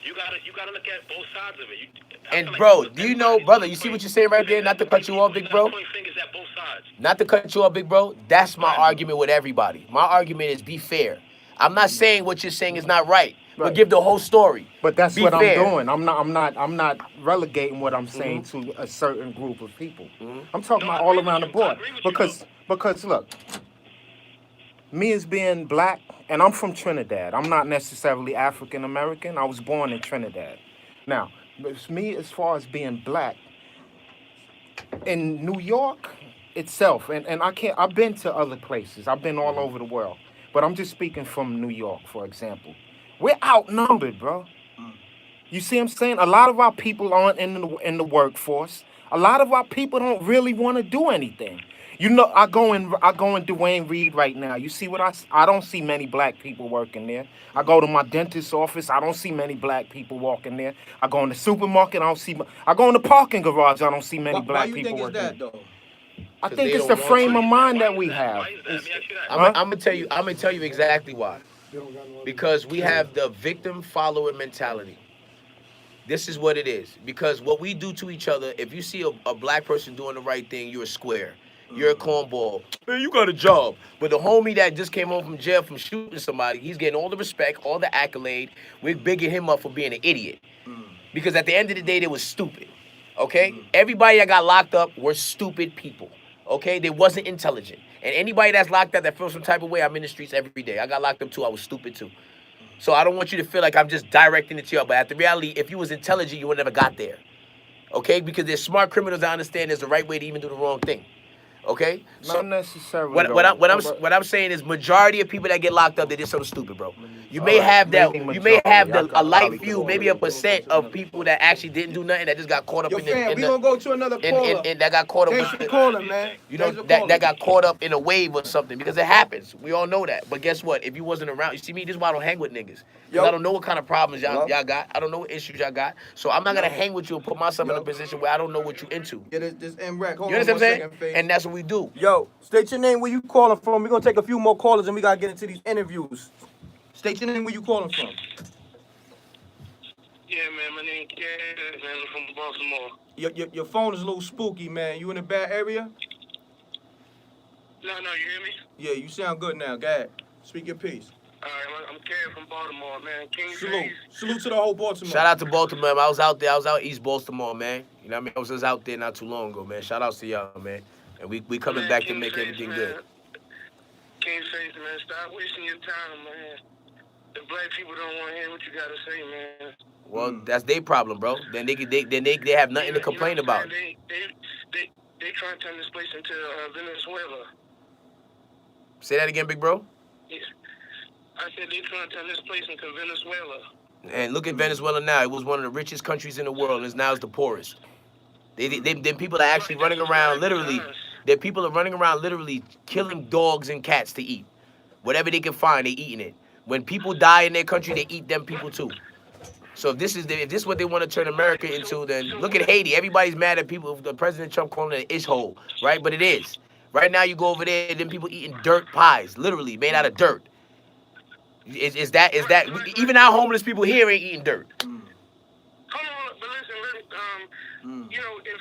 you gotta look at both sides of it. I And feel like bro, do you know, everybody's brother? You see what you're saying right there? Not to cut you off, big bro. Point fingers at both sides. Not to cut you off, big bro. That's my argument with everybody. My argument is be fair. I'm not saying what you're saying is not right, but Right. give the whole story. But that's Be what fair. I'm doing. I'm not relegating what I'm saying to a certain group of people. I'm talking No, I about all agree around the with you. I board. agree with you, Because look, me as being black, and I'm from Trinidad. I'm not necessarily African American. I was born in Trinidad. Now, it's me as far as being black in New York itself, and I've been to other places. I've been all over the world. But I'm just speaking from New York, for example. We're outnumbered, bro. You see what I'm saying? A lot of our people aren't in the workforce. A lot of our people don't really want to do anything. You know, I go in Duane Reade right now. You see what I don't see many black people working there. I go to my dentist's office. I don't see many black people walking there. I go in the supermarket. I go in the parking garage. I don't see many Why black you people think it's working that there. though? I 'Cause think they it's the don't want frame to. of mind that Why we is have. Why is that? Let me ask you that. I'm gonna tell you exactly why. Because we have the victim follower mentality. This is what it is. Because what we do to each other, if you see a black person doing the right thing, you're a square. You're a cornball. Man, you got a job. But the homie that just came home from jail from shooting somebody, he's getting all the respect, all the accolade. We're bigging him up for being an idiot. Because at the end of the day, they was stupid. Okay? Everybody that got locked up were stupid people. Okay? They wasn't intelligent. And anybody that's locked up that feels some type of way, I'm in the streets every day. I got locked up too. I was stupid too. So I don't want you to feel like I'm just directing it to you. But at the reality, if you was intelligent, you would never got there. Okay? Because there's smart criminals that understand there's the right way to even do the wrong thing. Okay? Not necessarily. What I'm saying is majority of people that get locked up, they did something stupid, bro. You may have that. You may have a light few, maybe a % of people that actually didn't do nothing that just got caught up Yo, in fam, the. we gonna go to another caller. And that got caught up. Thanks for calling, man. You know that got caught up in a wave or something because it happens. We all know that. But guess what? If you wasn't around, you see me. This is why I don't hang with niggas. I don't know what kind of problems y'all got. I don't know what issues y'all got. So I'm not gonna hang with you and put myself in a position where I don't know what you into. Yeah, this M.Reck. Hold You on understand what I'm saying? second, Faith. And that's what we do. Yo, state your name, where you calling from. We're gonna take a few more callers and we gotta get into these interviews. State your name, where you calling from. Yeah, man, my name Kaz, man, I'm from Baltimore. Your phone is a little spooky, man. You in a bad area? No, you hear me? Yeah, you sound good now. Go ahead. Speak your piece. All right, I'm Kaz from Baltimore, man. Salute to the whole Baltimore. Shout out to Baltimore. I was out there. I was out East Baltimore, man. You know what I mean? I was just out there not too long ago, man. Shout out to y'all, man. And we coming man, back to King make Face, everything man. good. Kingface, man, stop wasting your time, man. The black people don't want to hear what you got to say, man. Well, that's their problem, bro. Then they have nothing to complain about. They trying to turn this place into Venezuela. Say that again, big bro. Yeah. I said they trying to turn this place into Venezuela. And look at Venezuela now. It was one of the richest countries in the world, and now it's the poorest. Them people are actually running around literally. Their people are running around literally killing dogs and cats to eat. Whatever they can find, they eating it. When people die in their country, they eat them people too. So if this is what they want to turn America into, then look at Haiti. Everybody's mad at people. The President Trump calling it an ish-hole, right? But it is. Right now, you go over there, them people eating dirt pies, literally made out of dirt. Is that even our homeless people here ain't eating dirt? Hold on, but listen, you know, if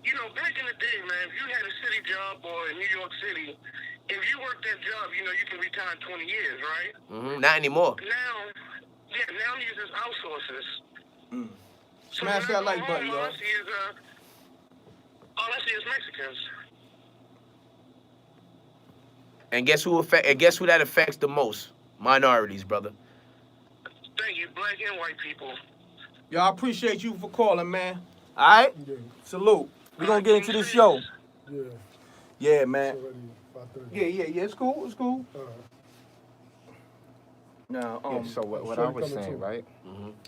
you know, back in the day, man, if you had a city job or in New York City, if you worked that job, you know, you can retire in 20 years, right? Not anymore. Now you just outsources. Smash that like button, y'all. All I see is Mexicans. And guess who that affects the most? Minorities, brother. Thank you, black and white people. Yo, I appreciate you for calling, man. All right? Yeah. Salute. We're going to get into this show. Yeah. Yeah, man. It's already 5:30. Yeah. It's cool. All right. Now, So what I was saying, right?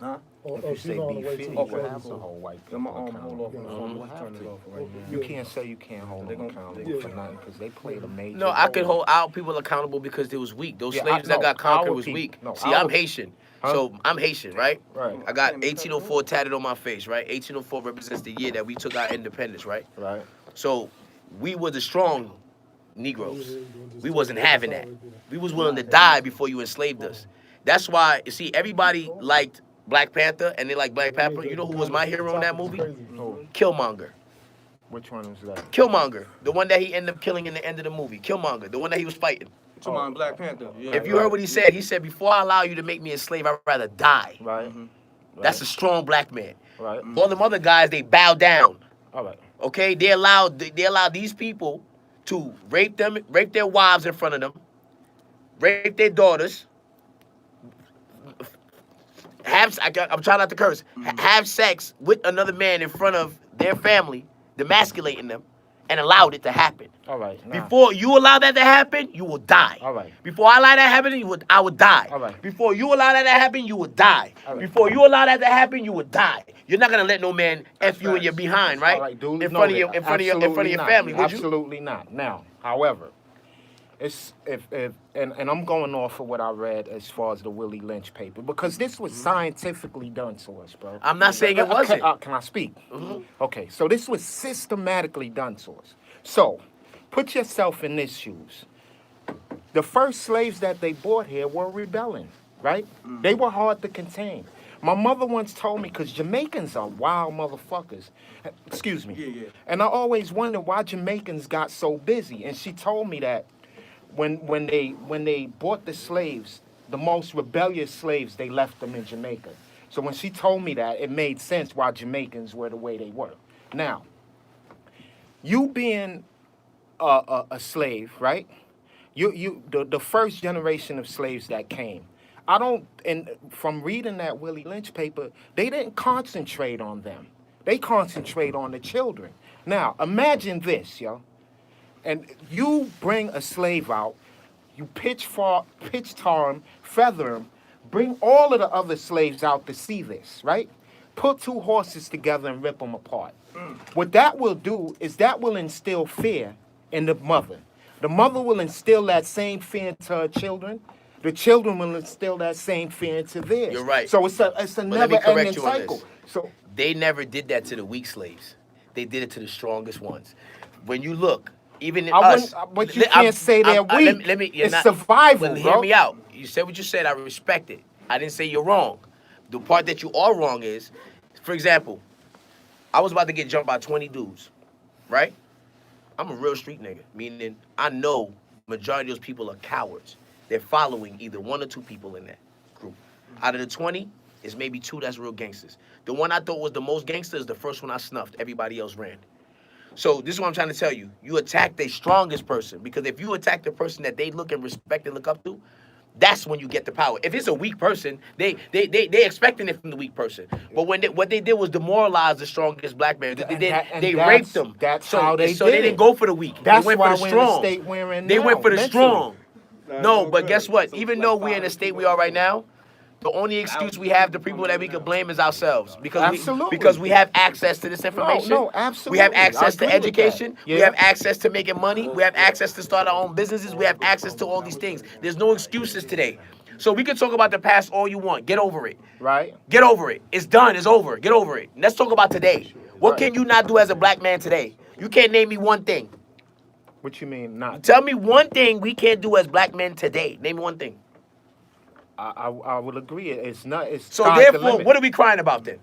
huh? If you say be fitty, you Okay. have to hold white I'm people gonna hold off on the phone. accountable. Let's turn it off right now. You can't say you can't hold them accountable for nothing because they played a major No, I could role. hold our people accountable because they was weak. Those Yeah, slaves that got conquered our was people. weak. No, See, our- I'm Haitian. So I'm Haitian, right? Right. I got 1804 tatted on my face, right? 1804 represents the year that we took our independence, right? Right. So we were the strong Negroes. We wasn't having that. We was willing to die before you enslaved us. That's why, you see, everybody liked Black Panther and they like Black Panther. You know who was my hero in that movie? Killmonger. Which one was that? Killmonger. The one that he ended up killing in the end of the movie. Killmonger. The one that he was fighting. Come on, Black Panther. Yeah. If you heard what he said, before I allow you to make me a slave, I'd rather die. Right. That's a strong black man. Right. All them other guys, they bow down. All right. Okay? They allow these people to rape their wives in front of them, rape their daughters, I'm trying not to curse, have sex with another man in front of their family, demasculating them, and allowed it to happen. All right. Nah. Before you allow that to happen, you will die. All right. Before I allow that to happen, I would die. All right. Before you allow that to happen, you would die. All right. Before you allow that to happen, you would die. You're not gonna let no man F you in your behind, right? All right, dude. In front of your family, would you? Absolutely not. Now, however, it's and I'm going off of what I read as far as the Willie Lynch paper because this was scientifically done to us, bro. I'm not saying it wasn't. Can I speak? Okay, so this was systematically done to us. So, put yourself in these shoes. The first slaves that they brought here were rebelling, right? They were hard to contain. My mother once told me, because Jamaicans are wild motherfuckers. Excuse me. Yeah. And I always wondered why Jamaicans got so busy. And she told me that when they bought the slaves, the most rebellious slaves, they left them in Jamaica. So when she told me that, it made sense why Jamaicans were the way they were. Now, you being a slave, right? The first generation of slaves that came, and from reading that Willie Lynch paper, they didn't concentrate on them. They concentrate on the children. Now, imagine this, yo. And you bring a slave out, you pitch tar him, feather him, bring all of the other slaves out to see this, right? Put two horses together and rip them apart. What that will do is that will instill fear in the mother. The mother will instill that same fear into her children. The children will instill that same fear into theirs. You're right. So it's a never-ending cycle. So they never did that to the weak slaves. They did it to the strongest ones. When you look, even in us, but you can't say they're weak. It's survival, well, bro. Hear me out. You said what you said. I respect it. I didn't say you're wrong. The part that you are wrong is, for example, I was about to get jumped by 20 dudes, right? I'm a real street nigga, meaning I know majority of those people are cowards. They're following either one or two people in that group. Out of the 20, it's maybe 2 that's real gangsters. The one I thought was the most gangster is the first one I snuffed. Everybody else ran. So this is what I'm trying to tell you. You attack the strongest person, because if you attack the person that they look and respect and look up to, that's when you get the power. If it's a weak person, they expecting it from the weak person. But what they did was demoralize the strongest black man. They raped them. That's how they So did they didn't it. go for the weak. That's they went why for the strong. State we're in They now, went for the mentally. strong. No, but okay. guess what? So Even like though we're in the state we are right now, the only excuse we have, the people that we could blame, is ourselves, because we have access to this information. No, absolutely. We have access to I agree with that. education. Yeah. We have access to making money. We have access to start our own businesses. We have access to all these things. There's no excuses today. So we can talk about the past all you want. Get over it. Right. Get over it. It's done. It's over. Get over it. Let's talk about today. What can you not do as a black man today? You can't name me one thing. What you mean not? Tell me one thing we can't do as black men today. Name me one thing. I will agree. It's not. It's So sky's the therefore, limit. what are we crying about then?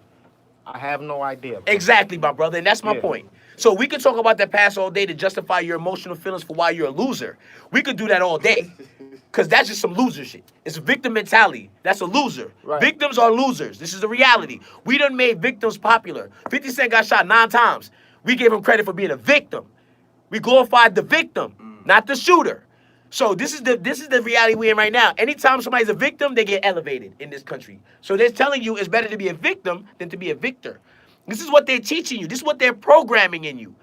I have no idea. Bro. Exactly, my brother, and that's my Yeah. point. So we could talk about the past all day to justify your emotional feelings for why you're a loser. We could do that all day, because that's just some loser shit. It's a victim mentality. That's a loser. Right. Victims are losers. This is the reality. We done made victims popular. 50 Cent got shot 9 times. We gave him credit for being a victim. We glorified the victim, not the shooter. So this is the reality we're in right now. Anytime somebody's a victim, they get elevated in this country. So they're telling you it's better to be a victim than to be a victor. This is what they're teaching you. This is what they're programming in you.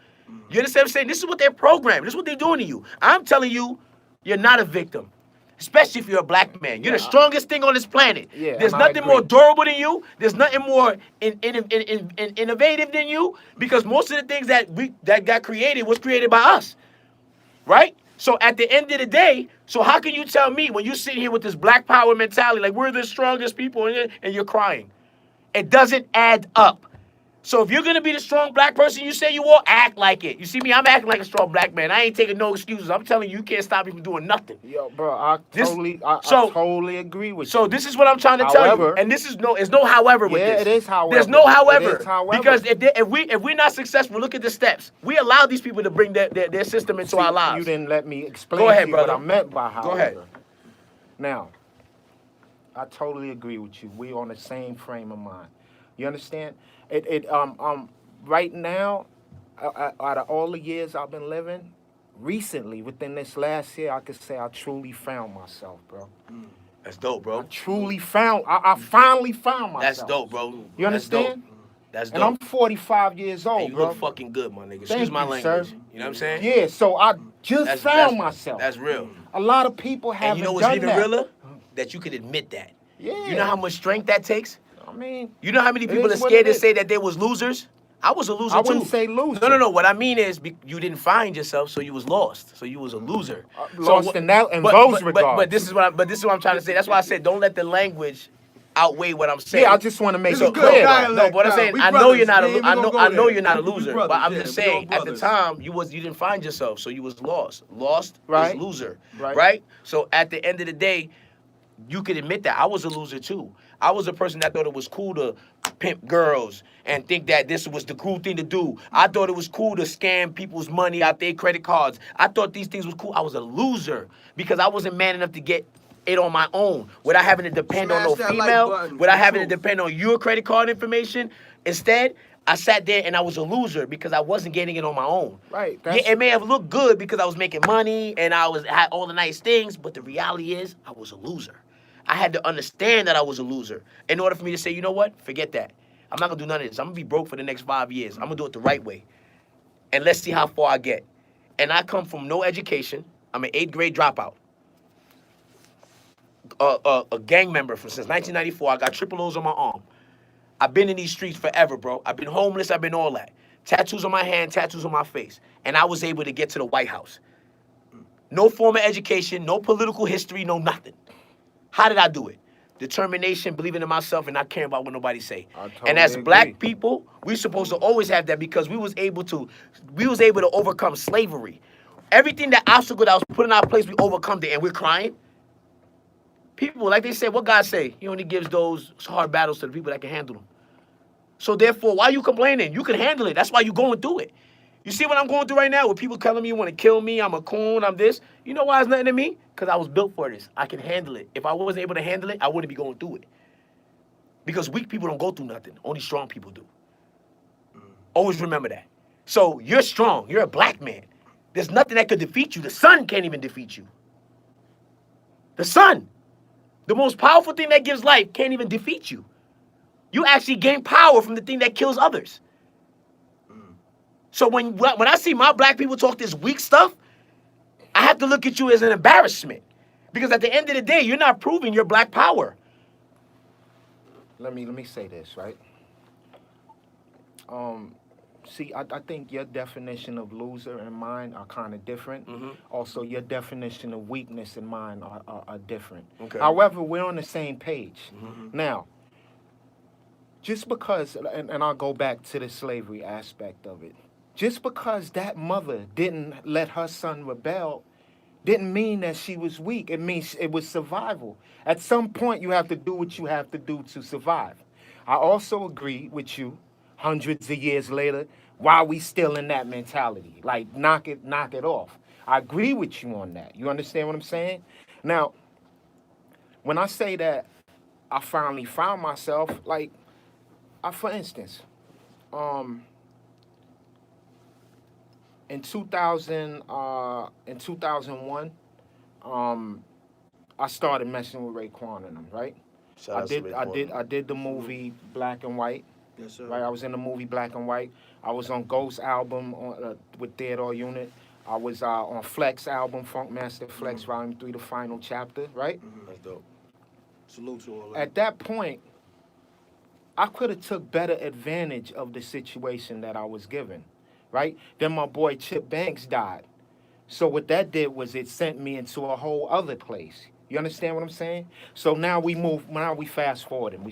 You understand what I'm saying? This is what they're programming. This is what they're doing to you. I'm telling you, you're not a victim. Especially if you're a black man. You're the strongest thing on this planet. Yeah, There's and I nothing agree. more durable than you. There's nothing more innovative than you, because most of the things that got created was created by us. Right? So at the end of the day, so how can you tell me when you sit here with this black power mentality, like we're the strongest people, and you're crying? It doesn't add up. So if you're going to be the strong black person you say you are, act like it. You see me? I'm acting like a strong black man. I ain't taking no excuses. I'm telling you, you can't stop me from doing nothing. Yo, bro, I totally agree with you. So this is what I'm trying to tell you. However- And this is it's no however with Yeah, this. it is however. There's no however. It is however. Because if we're not successful, look at the steps. We allow these people to bring their system into our lives. You didn't let me explain Go ahead, to you what brother. I meant by however. Go ahead. Now, I totally agree with you. We on the same frame of mind. You understand? Right now, out of all the years I've been living, recently, within this last year, I could say I truly found myself, bro. That's dope, bro. I finally found myself. That's dope, bro. You understand? That's dope. And I'm 45 years old, And you bro. look fucking good, my nigga. Excuse Thank my you, language. sir. You know what I'm saying? Yeah, so I just That's found myself. That's real. A lot of people haven't And you know what's done even that. realer? That you could admit that. Yeah. You know how much strength that takes? I mean, You know how many It people are is what scared it to is. say that they was losers? I was a loser I too. wouldn't say loser. No. What I mean is you didn't find yourself, so you was lost. So you was a loser. Lost in those But regards. this is what I'm trying to say. That's why I said don't let the language outweigh what I'm saying. Yeah, I just want to make This it is good clear. dialogue. No, but what I'm saying, We I know brothers, you're not a man. We I know gonna go I know there. you're not a We loser, brothers, but I'm yeah, just we saying all at the brothers. time you didn't find yourself, so you was lost. Lost Right. is loser, Right. right? So at the end of the day, you could admit that I was a loser too. I was a person that thought it was cool to pimp girls and think that this was the cool thing to do. I thought it was cool to scam people's money out their credit cards. I thought these things was cool. I was a loser because I wasn't man enough to get it on my own without having to depend on no Smash that like female, button without for having to truth. depend on your credit card information. Instead, I sat there and I was a loser because I wasn't getting it on my own. Right. Yeah, it may have looked good because I was making money and had all the nice things, but the reality is I was a loser. I had to understand that I was a loser in order for me to say, you know what? Forget that. I'm not gonna do none of this. I'm gonna be broke for the next 5 years. I'm gonna do it the right way. And let's see how far I get. And I come from no education. I'm an 8th grade dropout. A gang member since 1994. I got triple O's on my arm. I've been in these streets forever, bro. I've been homeless. I've been all that. Tattoos on my hand, tattoos on my face. And I was able to get to the White House. No formal education, no political history, no nothing. How did I do it? Determination, believing in myself, and not caring about what nobody say. And as black people, we're supposed to always have that because we was able to overcome slavery. Everything that obstacle that was put in our place, we overcome it, and we're crying. People, like they said, what God say? He only gives those hard battles to the people that can handle them. So therefore, why are you complaining? You can handle it. That's why you're going through it. You see what I'm going through right now with people telling me you want to kill me, I'm a coon, I'm this. You know why it's nothing to me? Because I was built for this. I can handle it. If I wasn't able to handle it, I wouldn't be going through it. Because weak people don't go through nothing. Only strong people do. Always remember that. So you're strong. You're a black man. There's nothing that could defeat you. The sun can't even defeat you. The sun, the most powerful thing that gives life, can't even defeat you. You actually gain power from the thing that kills others. So when I see my black people talk this weak stuff, I have to look at you as an embarrassment. Because at the end of the day, you're not proving your black power. Let me say this, right? See, I think your definition of loser and mine are kind of different. Also, your definition of weakness and mine are different. Okay. However, we're on the same page. Now, just because, and I'll go back to the slavery aspect of it. Just because that mother didn't let her son rebel didn't mean that she was weak. It means it was survival. At some point, you have to do what you have to do to survive. I also agree with you, hundreds of years later, while we still in that mentality, like knock it off. I agree with you on that. You understand what I'm saying? Now, when I say that I finally found myself, like, for instance, in 2001, I started messing with Raekwon and them, right? I did the movie Black and White. Yes, sir. Right, I was in the movie Black and White. I was on Ghost album with Theodore Unit. I was on Flex album, Funk Master Flex, Volume 3, the final chapter, right? That's dope. Salute to all that. At that point, I could have took better advantage of the situation that I was given, right? Then my boy Chip Banks died. So what that did was it sent me into a whole other place. You understand what I'm saying? So now we fast forwarding.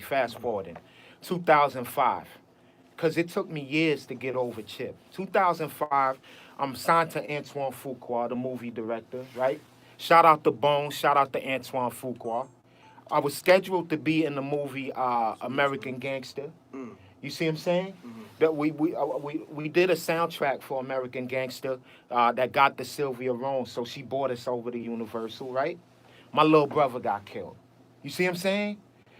2005. Because it took me years to get over Chip. 2005, I'm signed to Antoine Fuqua, the movie director, right? Shout out to Bones, shout out to Antoine Fuqua. I was scheduled to be in the movie American Gangster. You see what I'm saying? That we did a soundtrack for American Gangster that got the Sylvia Rome, so she brought us over to Universal, right? My little brother got killed. You see what I'm saying?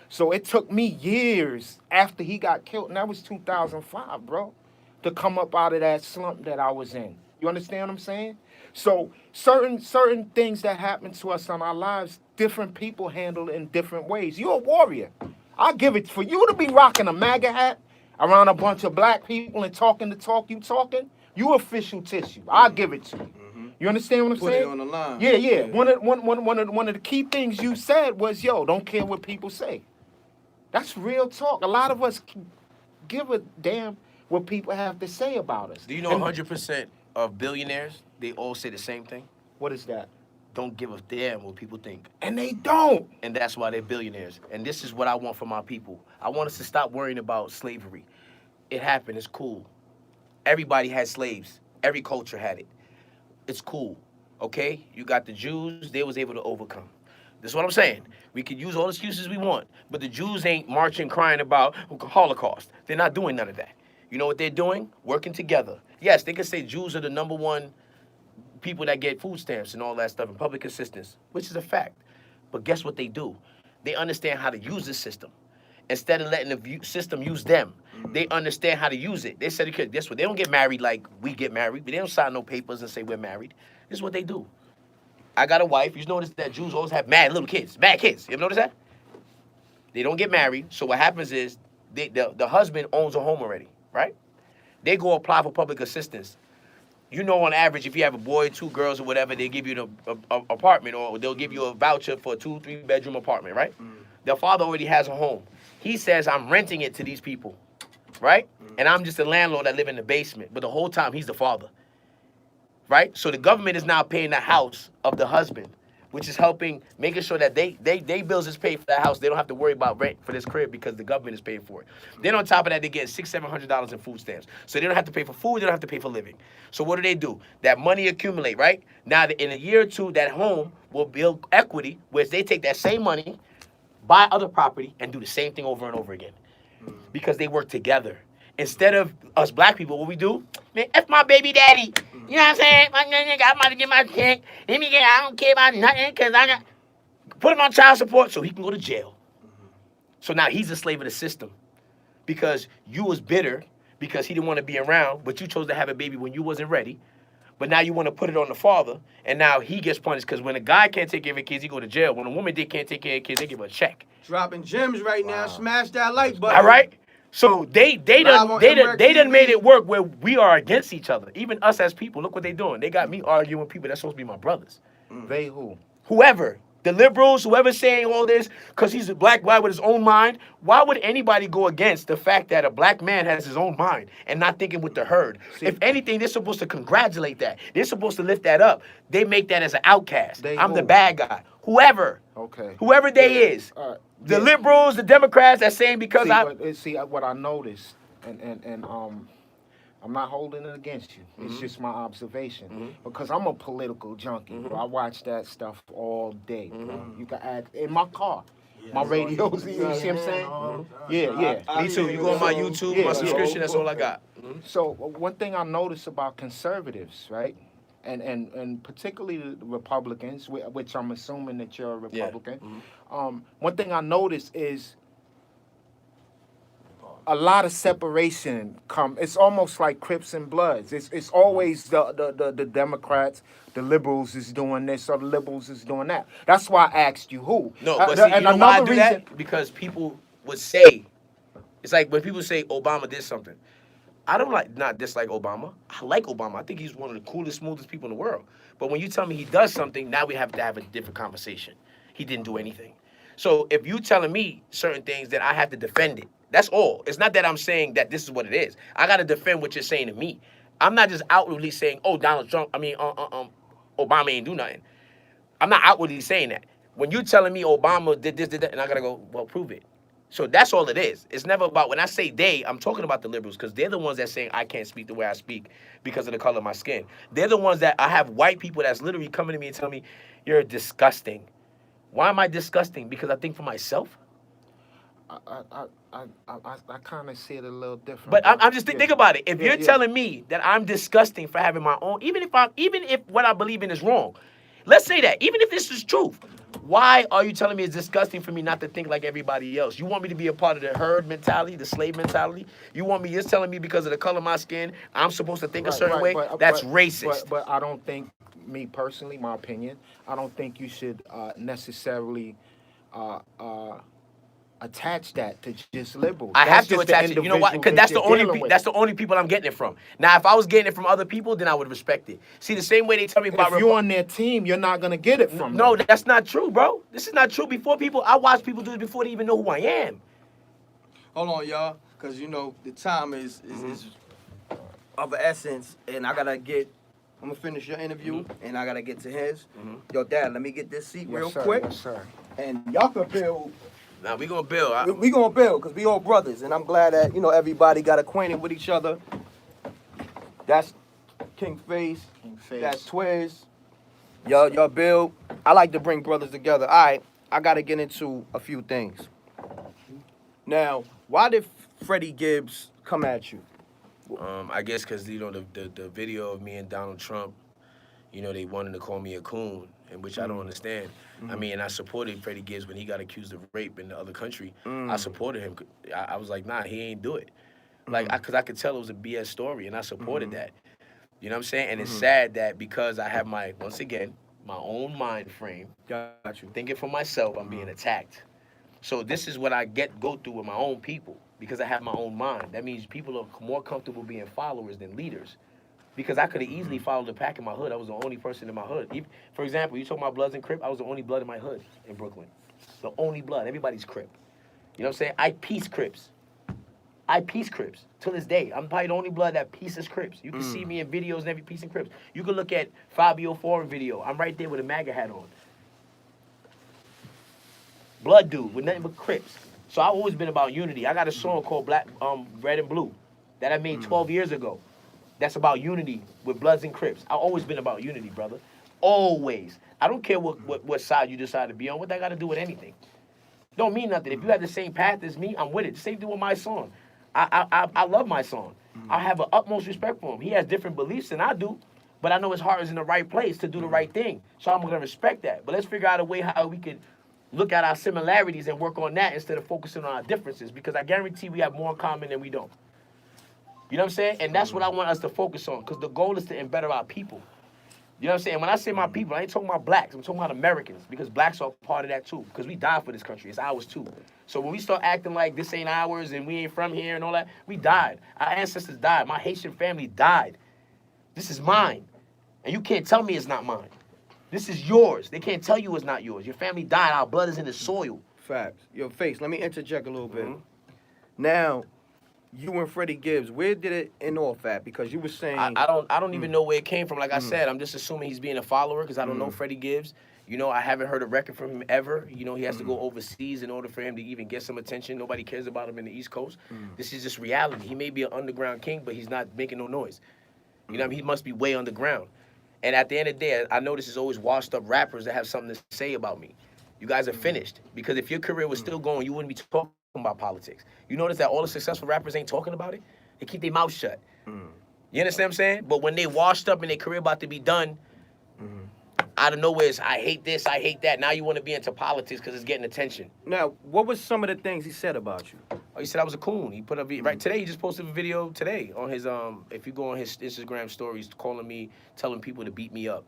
So it took me years after he got killed, and that was 2005, bro, to come up out of that slump that I was in. You understand what I'm saying? So certain things that happen to us in our lives, different people handle in different ways. You're a warrior. I give it for you to be rocking a MAGA hat around a bunch of black people and talking the talk you talking. You official tissue. I'll give it to you. You understand what I'm saying? Put it on the line. Yeah. One of the key things you said was, yo, don't care what people say. That's real talk. A lot of us give a damn what people have to say about us. Do you know 100% of billionaires, they all say the same thing? What is that? Don't give a damn what people think. And they don't. And that's why they're billionaires. And this is what I want for my people. I want us to stop worrying about slavery. It happened. It's cool. Everybody had slaves. Every culture had it. It's cool. Okay? You got the Jews. They was able to overcome. This is what I'm saying. We could use all the excuses we want, but the Jews ain't marching crying about Holocaust. They're not doing none of that. You know what they're doing? Working together. Yes, they can say Jews are the #1 people that get food stamps and all that stuff and public assistance, which is a fact. But guess what they do? They understand how to use the system. Instead of letting the system use them, they understand how to use it. They said, okay, guess what? They don't get married like we get married, but they don't sign no papers and say we're married. This is what they do. I got a wife. You notice that Jews always have mad kids. You ever notice that? They don't get married. So what happens is the husband owns a home already, right? They go apply for public assistance. You know, on average, if you have a boy, 2 girls, or whatever, they give you an apartment, or they'll give you a voucher for a 2-3 bedroom apartment, right? The father already has a home. He says, I'm renting it to these people, right? And I'm just a landlord that live in the basement. But the whole time, he's the father, right? So the government is now paying the house of the husband, which is making sure that they bills is paid for that house. They don't have to worry about rent for this crib because the government is paying for it. Then on top of that, they get $600-700 in food stamps. So they don't have to pay for food. They don't have to pay for living. So what do? That money accumulate, right? Now, in a year or two, that home will build equity, where they take that same money, buy other property, and do the same thing over and over again because they work together. Instead of us black people, what we do, man, F my baby daddy. You know what I'm saying? I'm about to get my check. I don't care about nothing because I got... Put him on child support so he can go to jail. So now he's a slave of the system because you was bitter because he didn't want to be around, but you chose to have a baby when you wasn't ready. But now you want to put it on the father, and now he gets punished because when a guy can't take care of his kids, he go to jail. When a woman can't take care of kids, they give her a check. Dropping gems right now. Smash that like button. All right? So they done made it work where we are against each other. Even us as people, look what they doing. They got me arguing with people that's supposed to be my brothers. They who? Whoever. The liberals, whoever's saying all this, because he's a black guy with his own mind. Why would anybody go against the fact that a black man has his own mind and not thinking with the herd? See, if anything, they're supposed to congratulate that. They're supposed to lift that up. They make that as an outcast. I'm the bad guy. Whoever. Okay. Whoever they is. The liberals, the Democrats, that's saying because what I noticed, and I'm not holding it against you. It's just my observation. Because I'm a political junkie, bro. I watch that stuff all day, bro. You can act in my car. My radios, you see what I'm saying? Yeah. Me too. You go on my YouTube, my subscription, that's all I got. So one thing I notice about conservatives, right? And particularly the Republicans, which I'm assuming that you're a Republican. One thing I notice is a lot of separation it's almost like Crips and Bloods. It's always the Democrats, the liberals is doing this, or the liberals is doing that. That's why I asked you who. No, but see, you know why I do that? Because people would say, it's like when people say Obama did something. I don't not dislike Obama. I like Obama. I think he's one of the coolest, smoothest people in the world. But when you tell me he does something, now we have to have a different conversation. He didn't do anything. So if you telling me certain things, then I have to defend it. That's all. It's not that I'm saying that this is what it is. I got to defend what you're saying to me. I'm not just outwardly saying, oh, Obama ain't do nothing. I'm not outwardly saying that. When you're telling me Obama did this, did that, and I got to go, well, prove it. So that's all it is. It's never about, when I say they, I'm talking about the liberals because they're the ones that saying I can't speak the way I speak because of the color of my skin. They're the ones that I have white people that's literally coming to me and telling me, you're disgusting. Why am I disgusting? Because I think for myself? I kind of see it a little different. But I'm just think about it. If you're telling me that I'm disgusting for having my own, even if what I believe in is wrong, let's say that, even if this is truth, why are you telling me it's disgusting for me not to think like everybody else? You want me to be a part of the herd mentality, the slave mentality? You're telling me because of the color of my skin, I'm supposed to think a certain way? That's racist. But I don't think, me personally, my opinion, I don't think you should necessarily attach that to just liberals. I have to attach it. You know why? Because that's the only people I'm getting it from. Now, if I was getting it from other people, then I would respect it. See, the same way they tell me about... If you're on their team, you're not going to get it from them. No, that's not true, bro. This is not true. I watch people do this before they even know who I am. Hold on, y'all, because, you know, the time is of the essence, and I got to get... I'm going to finish your interview, and I got to get to his. Yo, Dad, let me get this seat real quick. Yes, sir. And y'all can build... Now, we going to build. We going to build, because we all brothers, and I'm glad that, you know, everybody got acquainted with each other. That's Kingface. That's Twiz. Y'all build. I like to bring brothers together. All right, I got to get into a few things. Now, why did Freddie Gibbs come at you? I guess because, you know, the video of me and Donald Trump, you know, they wanted to call me a coon, and which I don't understand. I mean, and I supported Freddie Gibbs when he got accused of rape in the other country. I supported him. I was like, nah, he ain't do it. Like, because I could tell it was a BS story, and I supported that. You know what I'm saying? And it's sad that because I have once again, my own mind frame, Got you. thinking for myself, I'm being attacked. So this is what I go through with my own people because I have my own mind. That means people are more comfortable being followers than leaders. Because I could have easily followed the pack in my hood. I was the only person in my hood. For example, you talk about Bloods and Crip, I was the only blood in my hood in Brooklyn. The only blood. Everybody's Crip. You know what I'm saying? I peace Crips. Till this day. I'm probably the only blood that pieces Crips. You can see me in videos and every piece in Crips. You can look at Fabio Foreign video. I'm right there with a MAGA hat on. Blood dude with nothing but Crips. So I've always been about unity. I got a song called Red and Blue that I made 12 years ago. That's about unity with Bloods and Crips. I've always been about unity, brother. Always. I don't care what side you decide to be on. What that got to do with anything? Don't mean nothing. If you have the same path as me, I'm with it. Same thing with my song. I love my song. I have an utmost respect for him. He has different beliefs than I do, but I know his heart is in the right place to do the right thing. So I'm going to respect that. But let's figure out a way how we can look at our similarities and work on that instead of focusing on our differences, because I guarantee we have more in common than we don't. You know what I'm saying? And that's what I want us to focus on, because the goal is to better our people. You know what I'm saying? When I say my people, I ain't talking about blacks. I'm talking about Americans, because blacks are part of that too, because we died for this country. It's ours too. So when we start acting like this ain't ours and we ain't from here and all that, we died. Our ancestors died. My Haitian family died. This is mine. And you can't tell me it's not mine. This is yours. They can't tell you it's not yours. Your family died. Our blood is in the soil. Facts. Your face. Let me interject a little bit. Now, you and Freddie Gibbs, where did it end off at? Because you were saying I don't even know where it came from. Like I said, I'm just assuming he's being a follower because I don't know Freddie Gibbs. You know, I haven't heard a record from him ever. You know, he has to go overseas in order for him to even get some attention. Nobody cares about him in the East Coast. This is just reality. He may be an underground king, but he's not making no noise. You know what I mean? He must be way underground. And at the end of the day, I notice it's always washed up rappers that have something to say about me. You guys are finished. Because if your career was still going, you wouldn't be talking about politics. You notice that all the successful rappers ain't talking about it? They keep their mouth shut. You understand what I'm saying? But when they washed up and their career about to be done, out of nowhere, it's, I hate this, I hate that. Now you want to be into politics because it's getting attention. Now, what was some of the things he said about you? Oh, he said I was a coon. He put up right today. He just posted a video today on his if you go on his Instagram stories, calling me, telling people to beat me up.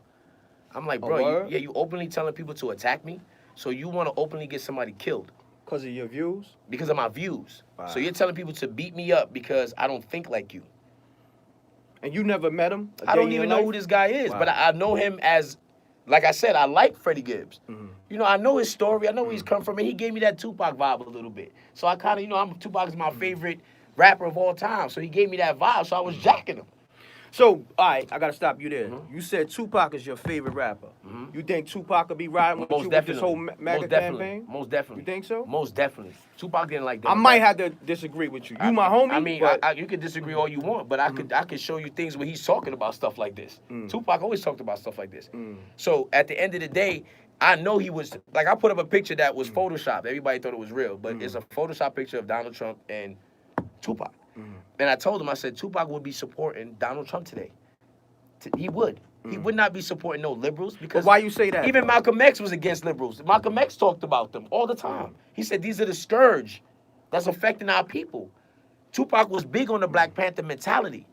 I'm like, bro, you openly telling people to attack me, so you want to openly get somebody killed Because of your views? because of my views. Wow. So you're telling people to beat me up because I don't think like you. And you never met him? I don't even know who this guy is, but I know him as, like I said, I like Freddie Gibbs. You know, I know his story. I know where he's come from, and he gave me that Tupac vibe a little bit. So I kind of, you know, Tupac is my favorite rapper of all time. So he gave me that vibe, so I was jacking him. So, all right, I got to stop you there. You said Tupac is your favorite rapper. You think Tupac could be riding with you with this whole MAGA campaign? Most definitely. You think so? Most definitely. Tupac didn't like that. I might have to disagree with you. You my homie. I mean, but you can disagree all you want, but I could show you things where he's talking about stuff like this. Tupac always talked about stuff like this. So at the end of the day, I know he was, like, I put up a picture that was Photoshopped. Everybody thought it was real, but it's a Photoshop picture of Donald Trump and Tupac. And I told him, I said, Tupac would be supporting Donald Trump today. He would. He would not be supporting no liberals because... But why you say that? Even Malcolm X was against liberals. Malcolm X talked about them all the time. He said these are the scourge that's affecting our people. Tupac was big on the Black Panther mentality.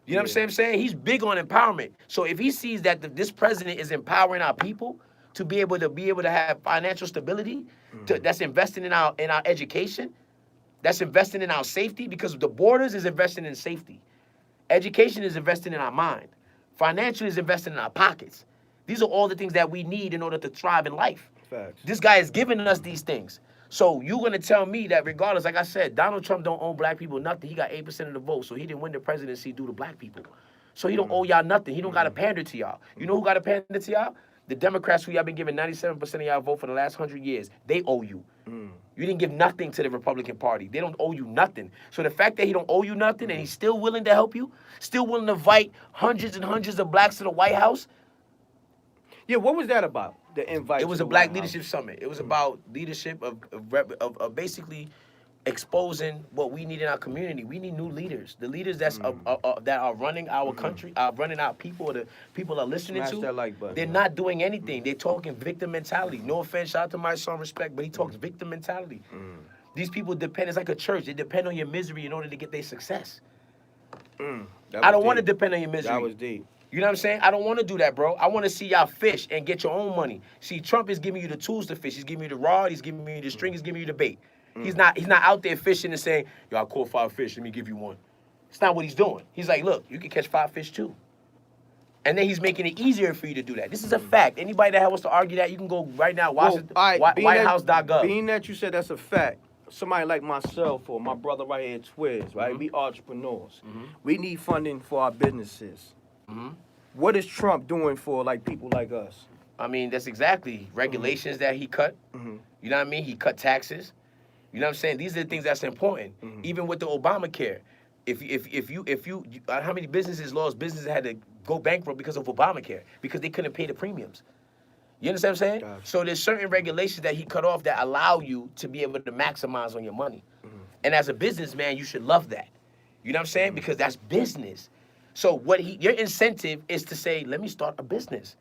You know what I'm saying? He's big on empowerment. So if he sees that this president is empowering our people to be able to have financial stability, that's investing in our education, that's investing in our safety, because the borders is investing in safety. Education is investing in our mind. Financial is investing in our pockets. These are all the things that we need in order to thrive in life. Facts. This guy is giving us these things. So you're going to tell me that regardless, like I said, Donald Trump don't owe black people nothing. He got 8% of the vote, so he didn't win the presidency due to black people. So he don't owe y'all nothing. He don't got to pander to y'all. You know who got to pander to y'all? The Democrats who y'all been giving 97% of y'all vote for the last 100 years. They owe you. You didn't give nothing to the Republican Party. They don't owe you nothing. So the fact that he don't owe you nothing and he's still willing to help you, still willing to invite hundreds and hundreds of blacks to the White House. Yeah, what was that about? the invite. It was to a the Black White Leadership House. Summit. It was about leadership of basically exposing what we need in our community. We need new leaders. The leaders that are running our country, are running our people, or the people are listening Smash to. that like button, They're man. not doing anything. They're talking victim mentality. No offense, shout out to my son, respect, but he talks victim mentality. These people depend. It's like a church. They depend on your misery in order to get their success. I don't want to depend on your misery. That was deep. You know what I'm saying? I don't want to do that, bro. I want to see y'all fish and get your own money. See, Trump is giving you the tools to fish. He's giving you the rod. He's giving you the string. He's giving you the bait. He's not out there fishing and saying, yo, I caught 5 fish. Let me give you one. It's not what he's doing. He's like, look, you can catch 5 fish too. And then he's making it easier for you to do that. This is a fact. Anybody that wants to argue that, you can go right now, WhiteHouse.gov. Being that you said that's a fact, somebody like myself or my brother right here, Twiz, right? We entrepreneurs. We need funding for our businesses. What is Trump doing for like people like us? I mean, that's exactly regulations that he cut. You know what I mean? He cut taxes. You know what I'm saying? These are the things that's important. Even with the Obamacare, if you how many businesses had to go bankrupt because of Obamacare because they couldn't pay the premiums. You understand what I'm saying? Gotcha. So there's certain regulations that he cut off that allow you to be able to maximize on your money. And as a businessman, you should love that. You know what I'm saying? Because that's business. So your incentive is to say, let me start a business.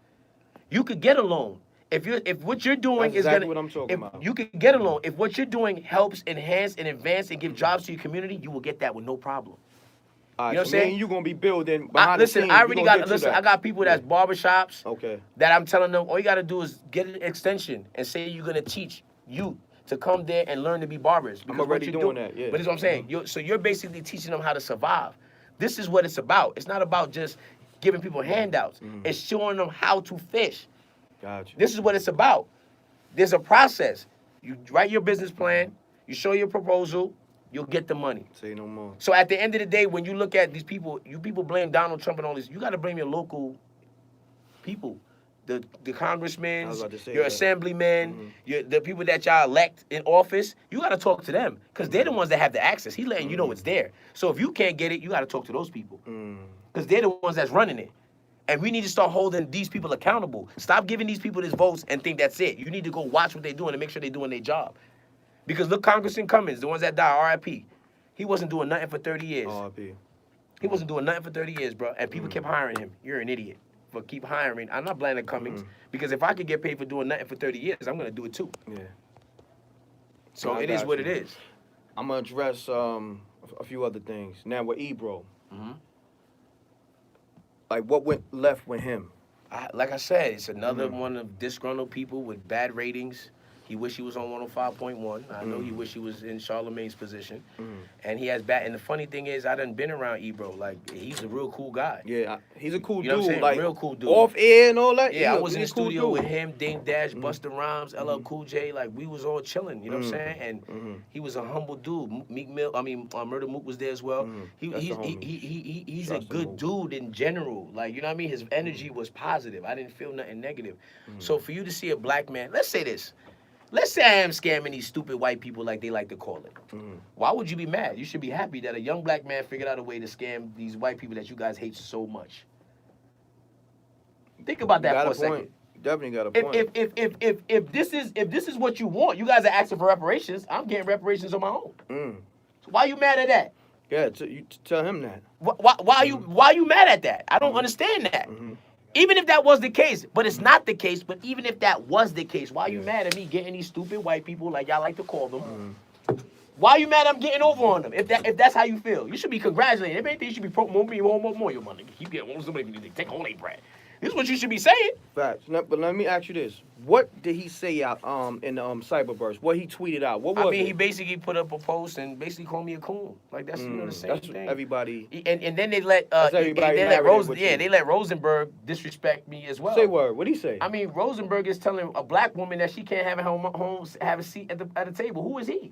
You could get a loan. If what you're doing That's exactly what I'm talking about. You could get a loan. If what you're doing helps enhance and advance and give jobs to your community, you will get that with no problem. All right, You know what I'm so saying? you're gonna be building behind the scenes. I got people that's barbershops Okay. that I'm telling them, all you gotta do is get an extension and say you're gonna teach youth to come there and learn to be barbers. I'm already doing that, yeah. But that's what I'm saying. So you're basically teaching them how to survive. This is what it's about. It's not about just giving people handouts. It's showing them how to fish. Gotcha. This is what it's about. There's a process. You write your business plan, you show your proposal, you'll get the money. Say no more. So at the end of the day, when you look at these people, you people blame Donald Trump and all this, you got to blame your local people. The congressmen, your assemblymen, the people that y'all elect in office, you got to talk to them because they're the ones that have the access. He's letting you know it's there. So if you can't get it, you got to talk to those people because they're the ones that's running it. And we need to start holding these people accountable. Stop giving these people these votes and think that's it. You need to go watch what they're doing and make sure they're doing their job. Because look, Congressman Cummings, the ones that died, R.I.P., he wasn't doing nothing for 30 years. R.I.P. He wasn't doing nothing for 30 years, bro. And people kept hiring him. You're an idiot. But keep hiring. I'm not blaming Cummings. Because if I could get paid for doing nothing for 30 years, I'm going to do it too. Yeah. So I it is got what you. it is. I'm gonna address a few other things. Now with Ebro. Like what went left with him? Like I said, it's another one of disgruntled people with bad ratings. He wish he was on 105.1. I know he wish he was in Charlemagne's position. And he has bad. And the funny thing is, I done been around Ebro. Like, he's a real cool guy. Yeah, he's a cool You know what I'm dude. saying? Like Real cool dude. off air and all that. Yeah, I was in the he's a cool studio dude. with him, Dame Dash, Busta Rhymes, LL Cool J. Like, we was all chilling, you know what I'm saying? And he was a humble dude. Meek Mill, Murder Mook was there as well. He's a good dude in general. Like, you know what I mean? His energy was positive. I didn't feel nothing negative. So for you to see a black man, let's say this. Let's say I am scamming these stupid white people like they like to call it. Why would you be mad? You should be happy that a young black man figured out a way to scam these white people that you guys hate so much. Think about that for a second. Definitely got a point. If this is what you want, you guys are asking for reparations. I'm getting reparations on my own. So why you mad at that? Yeah, you tell him that. Why you mad at that? I don't understand that. Even if that was the case, but it's not the case, but even if that was the case, why are you mad at me getting these stupid white people, like y'all like to call them? Why are you mad I'm getting over on them? If that's how you feel, you should be congratulating. If anything, you should be promoting me more your money. You get one somebody to take all their bread. This is what you should be saying. Facts. But let me ask you this: what did he say out in the Cyberburst? What he tweeted out? What was he basically put up a post and basically called me a coon. Like that's the same that's thing. everybody. And then they let they let Rosenberg disrespect me as well. Say word. What did he say? I mean, Rosenberg is telling a black woman that she can't have have a seat at the table. Who is he?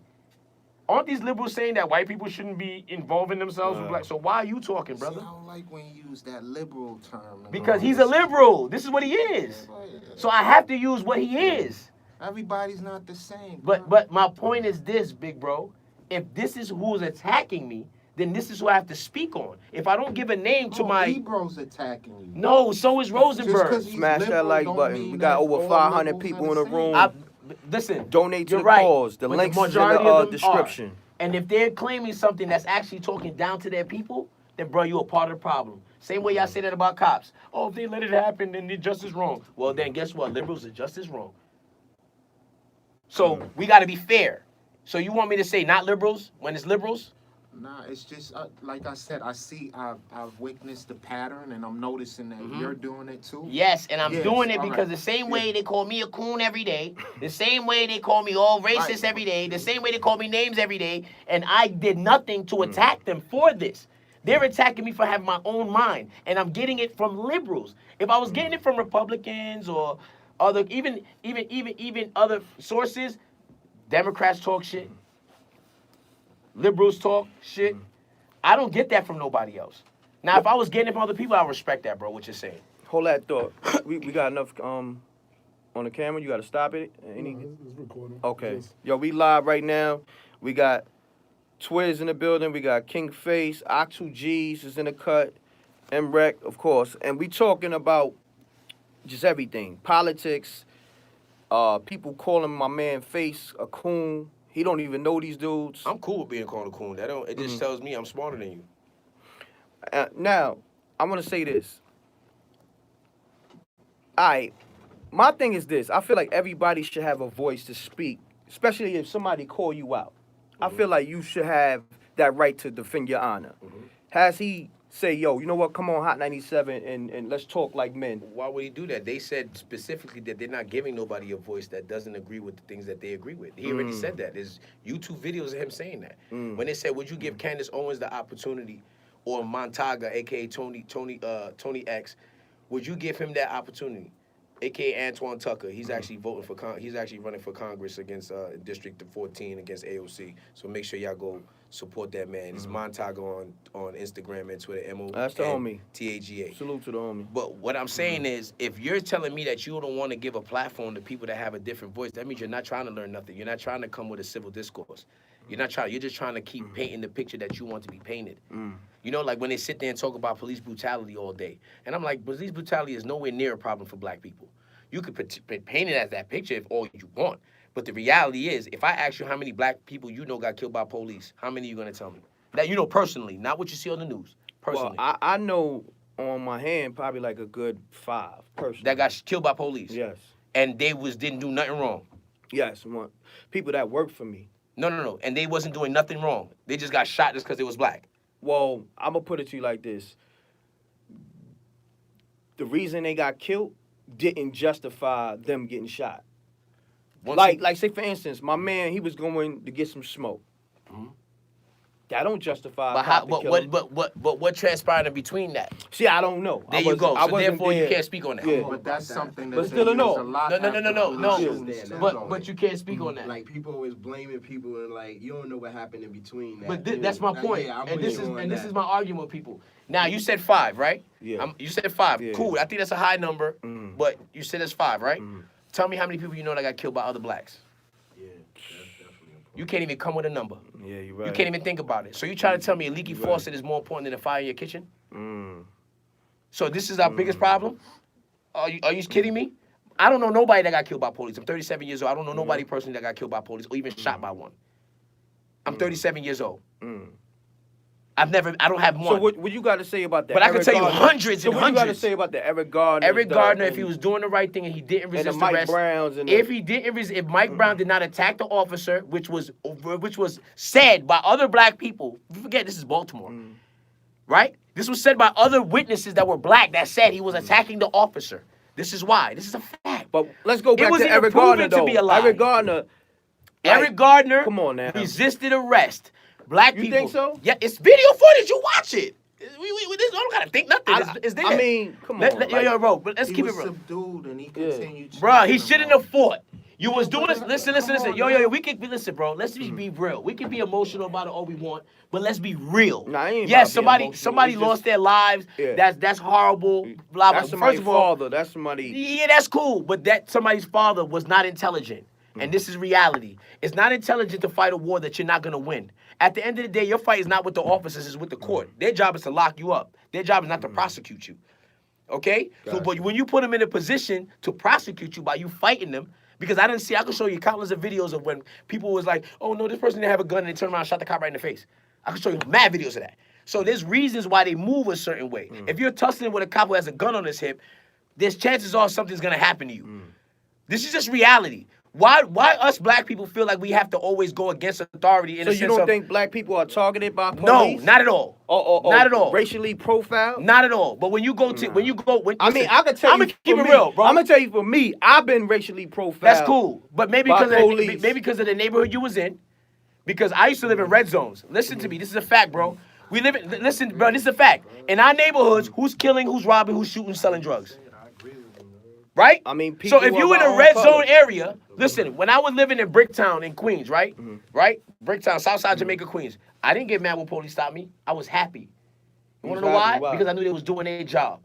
Aren't these liberals saying that white people shouldn't be involving themselves with black? So why are you talking, brother? See, I don't like when you use that liberal term. Because he's a liberal. This is what he is. So I have to use what he is. Everybody's not the same. But my point is this, big bro. If this is who's attacking me, then this is what I have to speak on. If I don't give a name to my... Ebro's attacking you. No, so is Rosenberg. Smash that like button. We got over 500 people in the room. Listen, donate to you're the right, cause. The but links in majority the of them description. are. And if they're claiming something that's actually talking down to their people, then, bro, you're a part of the problem. Same way y'all say that about cops. Oh, if they let it happen, then they're just as wrong. Well, then guess what? Liberals are just as wrong. So we got to be fair. So you want me to say not liberals when it's liberals? Nah, it's just like I said. I've witnessed the pattern, and I'm noticing that you're doing it too. Yes, and I'm doing it because the same way they call me a coon every day, the same way they call me all racist every day, the same way they call me names every day, and I did nothing to attack them for this. They're attacking me for having my own mind, and I'm getting it from liberals. If I was getting it from Republicans or other, even other sources, Democrats talk shit. Liberals talk shit. I don't get that from nobody else. Now, if I was getting it from other people, I respect that, bro, what you're saying. Hold that thought. we got enough on the camera. You got to stop it. It's recording. Okay. Yo, we live right now. We got Twiz in the building. We got Kingface. Octu G's is in the cut. M.Reck, of course. And we talking about just everything. Politics. People calling my man Face a coon. He don't even know these dudes. I'm cool with being called a coon. It just tells me I'm smarter than you. Now, I want to say this. My thing is this. I feel like everybody should have a voice to speak, especially if somebody call you out. I feel like you should have that right to defend your honor. Has he say, yo, you know what, come on Hot 97 and let's talk like men? Why would he do that? They said specifically that they're not giving nobody a voice that doesn't agree with the things that they agree with. He already said that. There's YouTube videos of him saying that. When they said, would you give Candace Owens the opportunity, or Montaga, a.k.a. Tony X, would you give him that opportunity? A.k.a. Antoine Tucker. He's actually he's actually running for Congress against District 14 against AOC. So make sure y'all go support that man. It's Montaga on Instagram and Twitter. That's the homie. TAGA. Salute to the homie. But what I'm saying is, if you're telling me that you don't want to give a platform to people that have a different voice, that means you're not trying to learn nothing. You're not trying to come with a civil discourse. You're not trying. You're just trying to keep painting the picture that you want to be painted. You know, like when they sit there and talk about police brutality all day, and I'm like, police brutality is nowhere near a problem for black people. You could paint it as that picture if all you want, but the reality is, if I ask you how many black people you know got killed by police, how many are you gonna tell me? That you know personally, not what you see on the news. Personally, well, I know on my hand probably like a good 5 personally that got killed by police. Yes, and they didn't do nothing wrong. Yes, people that work for me. No. And they wasn't doing nothing wrong. They just got shot just because they was black. Well, I'm going to put it to you like this. The reason they got killed didn't justify them getting shot. Like, say, for instance, my man, he was going to get some smoke. That don't justify. But what transpired in between that? See, I don't know. There you go. So therefore, you can't speak on that. Yeah. But that's something that. But still a no. No. But you can't speak on that. Like people always blaming people and like you don't know what happened in between that. But that's my point. Yeah, and this is my argument with people. Now you said 5, right? Yeah. You said 5. Yeah. Cool. I think that's a high number. But you said it's 5, right? Tell me how many people you know that got killed by other blacks. Yeah, that's definitely important. You can't even come with a number. Yeah, you're right. You can't even think about it. So you trying to tell me a leaky faucet is more important than a fire in your kitchen? So this is our biggest problem? Are you kidding me? I don't know nobody that got killed by police. I'm 37 years old. I don't know nobody personally that got killed by police or even shot by one. I'm 37 years old. I don't have one. So what you got to say about that? But I can tell you hundreds and what hundreds. you got to say about the Eric Gardner? Eric Gardner, if he was doing the right thing and he didn't resist arrest, if Mike Brown did not attack the officer, which was said by other black people. Forget this is Baltimore, right? This was said by other witnesses that were black that said he was attacking the officer. This is why. This is a fact. But let's go back to Eric Gardner though. Eric Gardner, come on now, resisted arrest. Black people. You think so? Yeah, it's video footage. You watch it. I don't gotta think nothing. It's there. I mean, come on. Yo, bro, but let's keep it real. Subdued and he continued. Bro, he shouldn't have fought. You was doing this. Listen. Yo, we can listen, bro. Let's just be real. We can be emotional about it all we want, but let's be real. Nah, yes, somebody lost their lives. Yeah. That's horrible. Blah blah. That's somebody's father. That's somebody. Yeah, that's cool. But that somebody's father was not intelligent. and this is reality. It's not intelligent to fight a war that you're not gonna win. At the end of the day, your fight is not with the officers, it's with the court. Their job is to lock you up. Their job is not to prosecute you. Okay? So, but when you put them in a position to prosecute you by you fighting them, because I can show you countless of videos of when people was like, oh no, this person didn't have a gun and they turned around and shot the cop right in the face. I can show you mad videos of that. So there's reasons why they move a certain way. If you're tussling with a cop who has a gun on his hip, there's chances are something's gonna happen to you. This is just reality. Why us black people feel like we have to always go against authority in So a you sense don't of, think black people are targeted by no, police? not at all. Not at all. Racially profiled? Not at all. But when you go to, I mean, I can tell I'm you. gonna keep it me, real, bro. I'm gonna tell you for me, I've been racially profiled. That's cool. But maybe by because police. of the neighborhood you was in. Because I used to live in red zones. Listen to me. This is a fact, bro. We live in, listen, bro, this is a fact. In our neighborhoods, who's killing, who's robbing, who's shooting, selling drugs? Right? I mean, so if people you of in a our red own zone color. area, listen, when I was living in Bricktown in Queens, right? Right? Bricktown, Southside Jamaica, Queens. I didn't get mad when police stopped me. I was happy. You want to know why? Because I knew they was doing their job.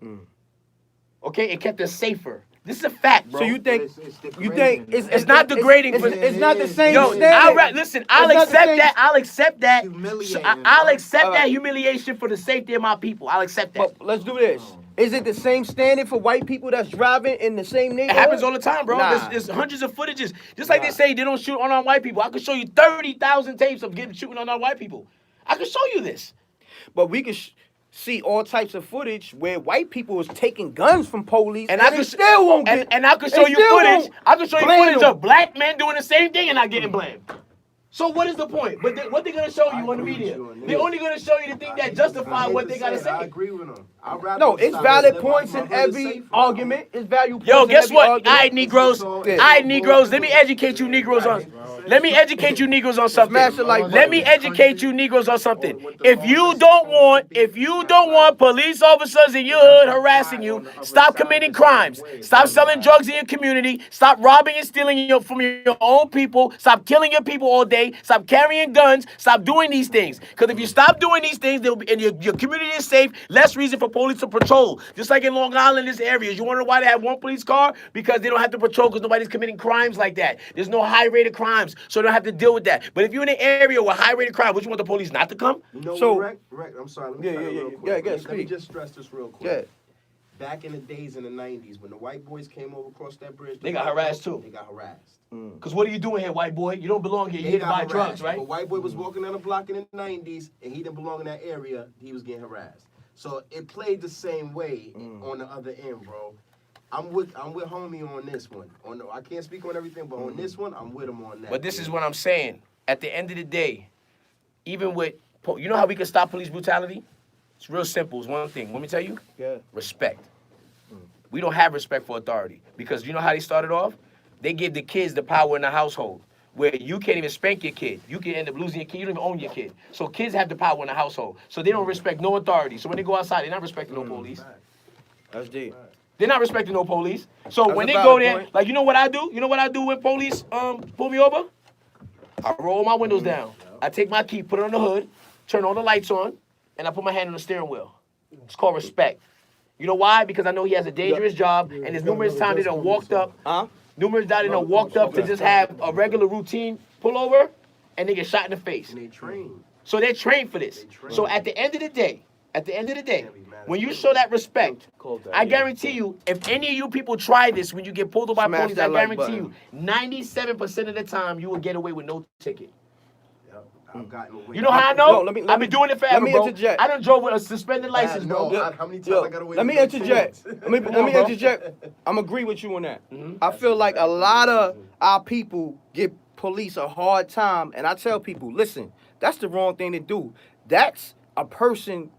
Okay? It kept us safer. This is a fact, bro. So you think it's not degrading? It's not the same Yo, standard. listen, I'll It's not the accept same- that. I'll accept that. Humiliating, I'll bro. accept that humiliation for the safety of my people. I'll accept that. But let's do this. Is it the same standard for white people that's driving in the same It neighborhood? happens all the time, bro. Nah. There's hundreds of footages. Just like they say they don't shoot on white people. I could show you 30,000 tapes of shooting on white people. I could show you this. But we can see all types of footage where white people is taking guns from police, And and I they could still won't get. and I could show they you still footage. won't I could show you blame footage them. of black men doing the same thing and not getting blamed. So what is the point? But what they gonna show you on the media? They're only gonna show you the thing that justify what they gotta say. I agree with him. No, it's valid points in every argument. It's value points Yo, in guess every what? argument. I Negroes. I Negroes. Let me educate you Negroes on. Let me educate you Negroes on something. Smash the like Let me educate you Negroes on something. If you don't want police officers in your hood harassing you, stop committing crimes. Stop selling drugs in your community. Stop robbing and stealing from your own people. Stop killing your people all day. Stop carrying guns. Stop doing these things. Because if you stop doing these things, and your community is safe, less reason for police to patrol. Just like in Long Island, this area. You wonder why they have one police car? Because they don't have to patrol because nobody's committing crimes like that. There's no high rate of crimes, so they don't have to deal with that. But if you're in an area with high rate of crime, would you want the police not to come? You know So- what, Reck, I'm sorry. Let me tell you real quick. Yeah, Let me speak. just stress this real quick. Yeah. Back in the days in the 90s, when the white boys came over across that bridge, They got harassed too. They got harassed. Because what are you doing here, white boy? You don't belong here. You're They here to got buy harassed. drugs, If right? a white boy was walking down the block in the 90s and he didn't belong in that area, he was getting harassed. So it played the same way on the other end, bro. I'm with homie on this one. I can't speak on everything, but on this one, I'm with him on that. But this is what I'm saying. At the end of the day, even with, you know how we can stop police brutality? It's real simple. It's one thing. Let me tell you. Yeah. Respect. We don't have respect for authority because you know how they started off? They give the kids the power in the household where you can't even spank your kid. You can end up losing your kid. You don't even own your kid. So kids have the power in the household. So they don't respect no authority. So when they go outside, they're not respecting no police. That's deep. They're not respecting no police. So That's when a they go valid there, point. like you know what I do? You know what I do when police pull me over? I roll my windows down. I take my key, put it on the hood, turn all the lights on, and I put my hand on the steering wheel. It's called respect. You know why? Because I know he has a dangerous job, and there's numerous times they done walked up. Numerous times they done walked up to just have a regular routine pullover, and they get shot in the face. And they train. So they're trained for this. So at the end of the day, when you show that respect, I guarantee you, if any of you people try this when you get pulled over by Smash police, I that like guarantee you, 97% of the time you will get away with no ticket. I've gotten away. You know how I know? No, let me- I've been doing it forever, let me bro. interject. I done drove with a suspended license, bro. No, how many times Yo, I got away let with me no interject. tickets? Let me bro. interject. I'm agree with you on that. I feel like a lot of our people give police a hard time, and I tell people, listen, that's the wrong thing to do. That's a person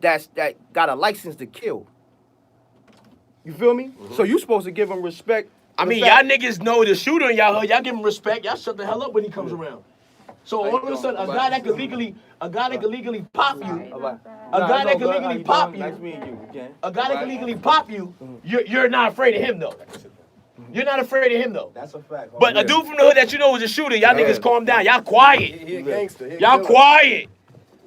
that got a license to kill. You feel me? So you supposed to give them respect. I mean, y'all niggas know the shooter in y'all hood. Y'all give him respect. Y'all shut the hell up when he comes around. So all of a sudden, a guy that could legally pop you, a guy that could legally pop you, Nice meeting you. Okay. a guy that can legally pop you, you're not afraid of him though. You're not afraid of him though. That's a fact. But a dude from the hood that you know is a shooter, y'all niggas calm down. Y'all quiet. He a gangster. He a Y'all killer. quiet.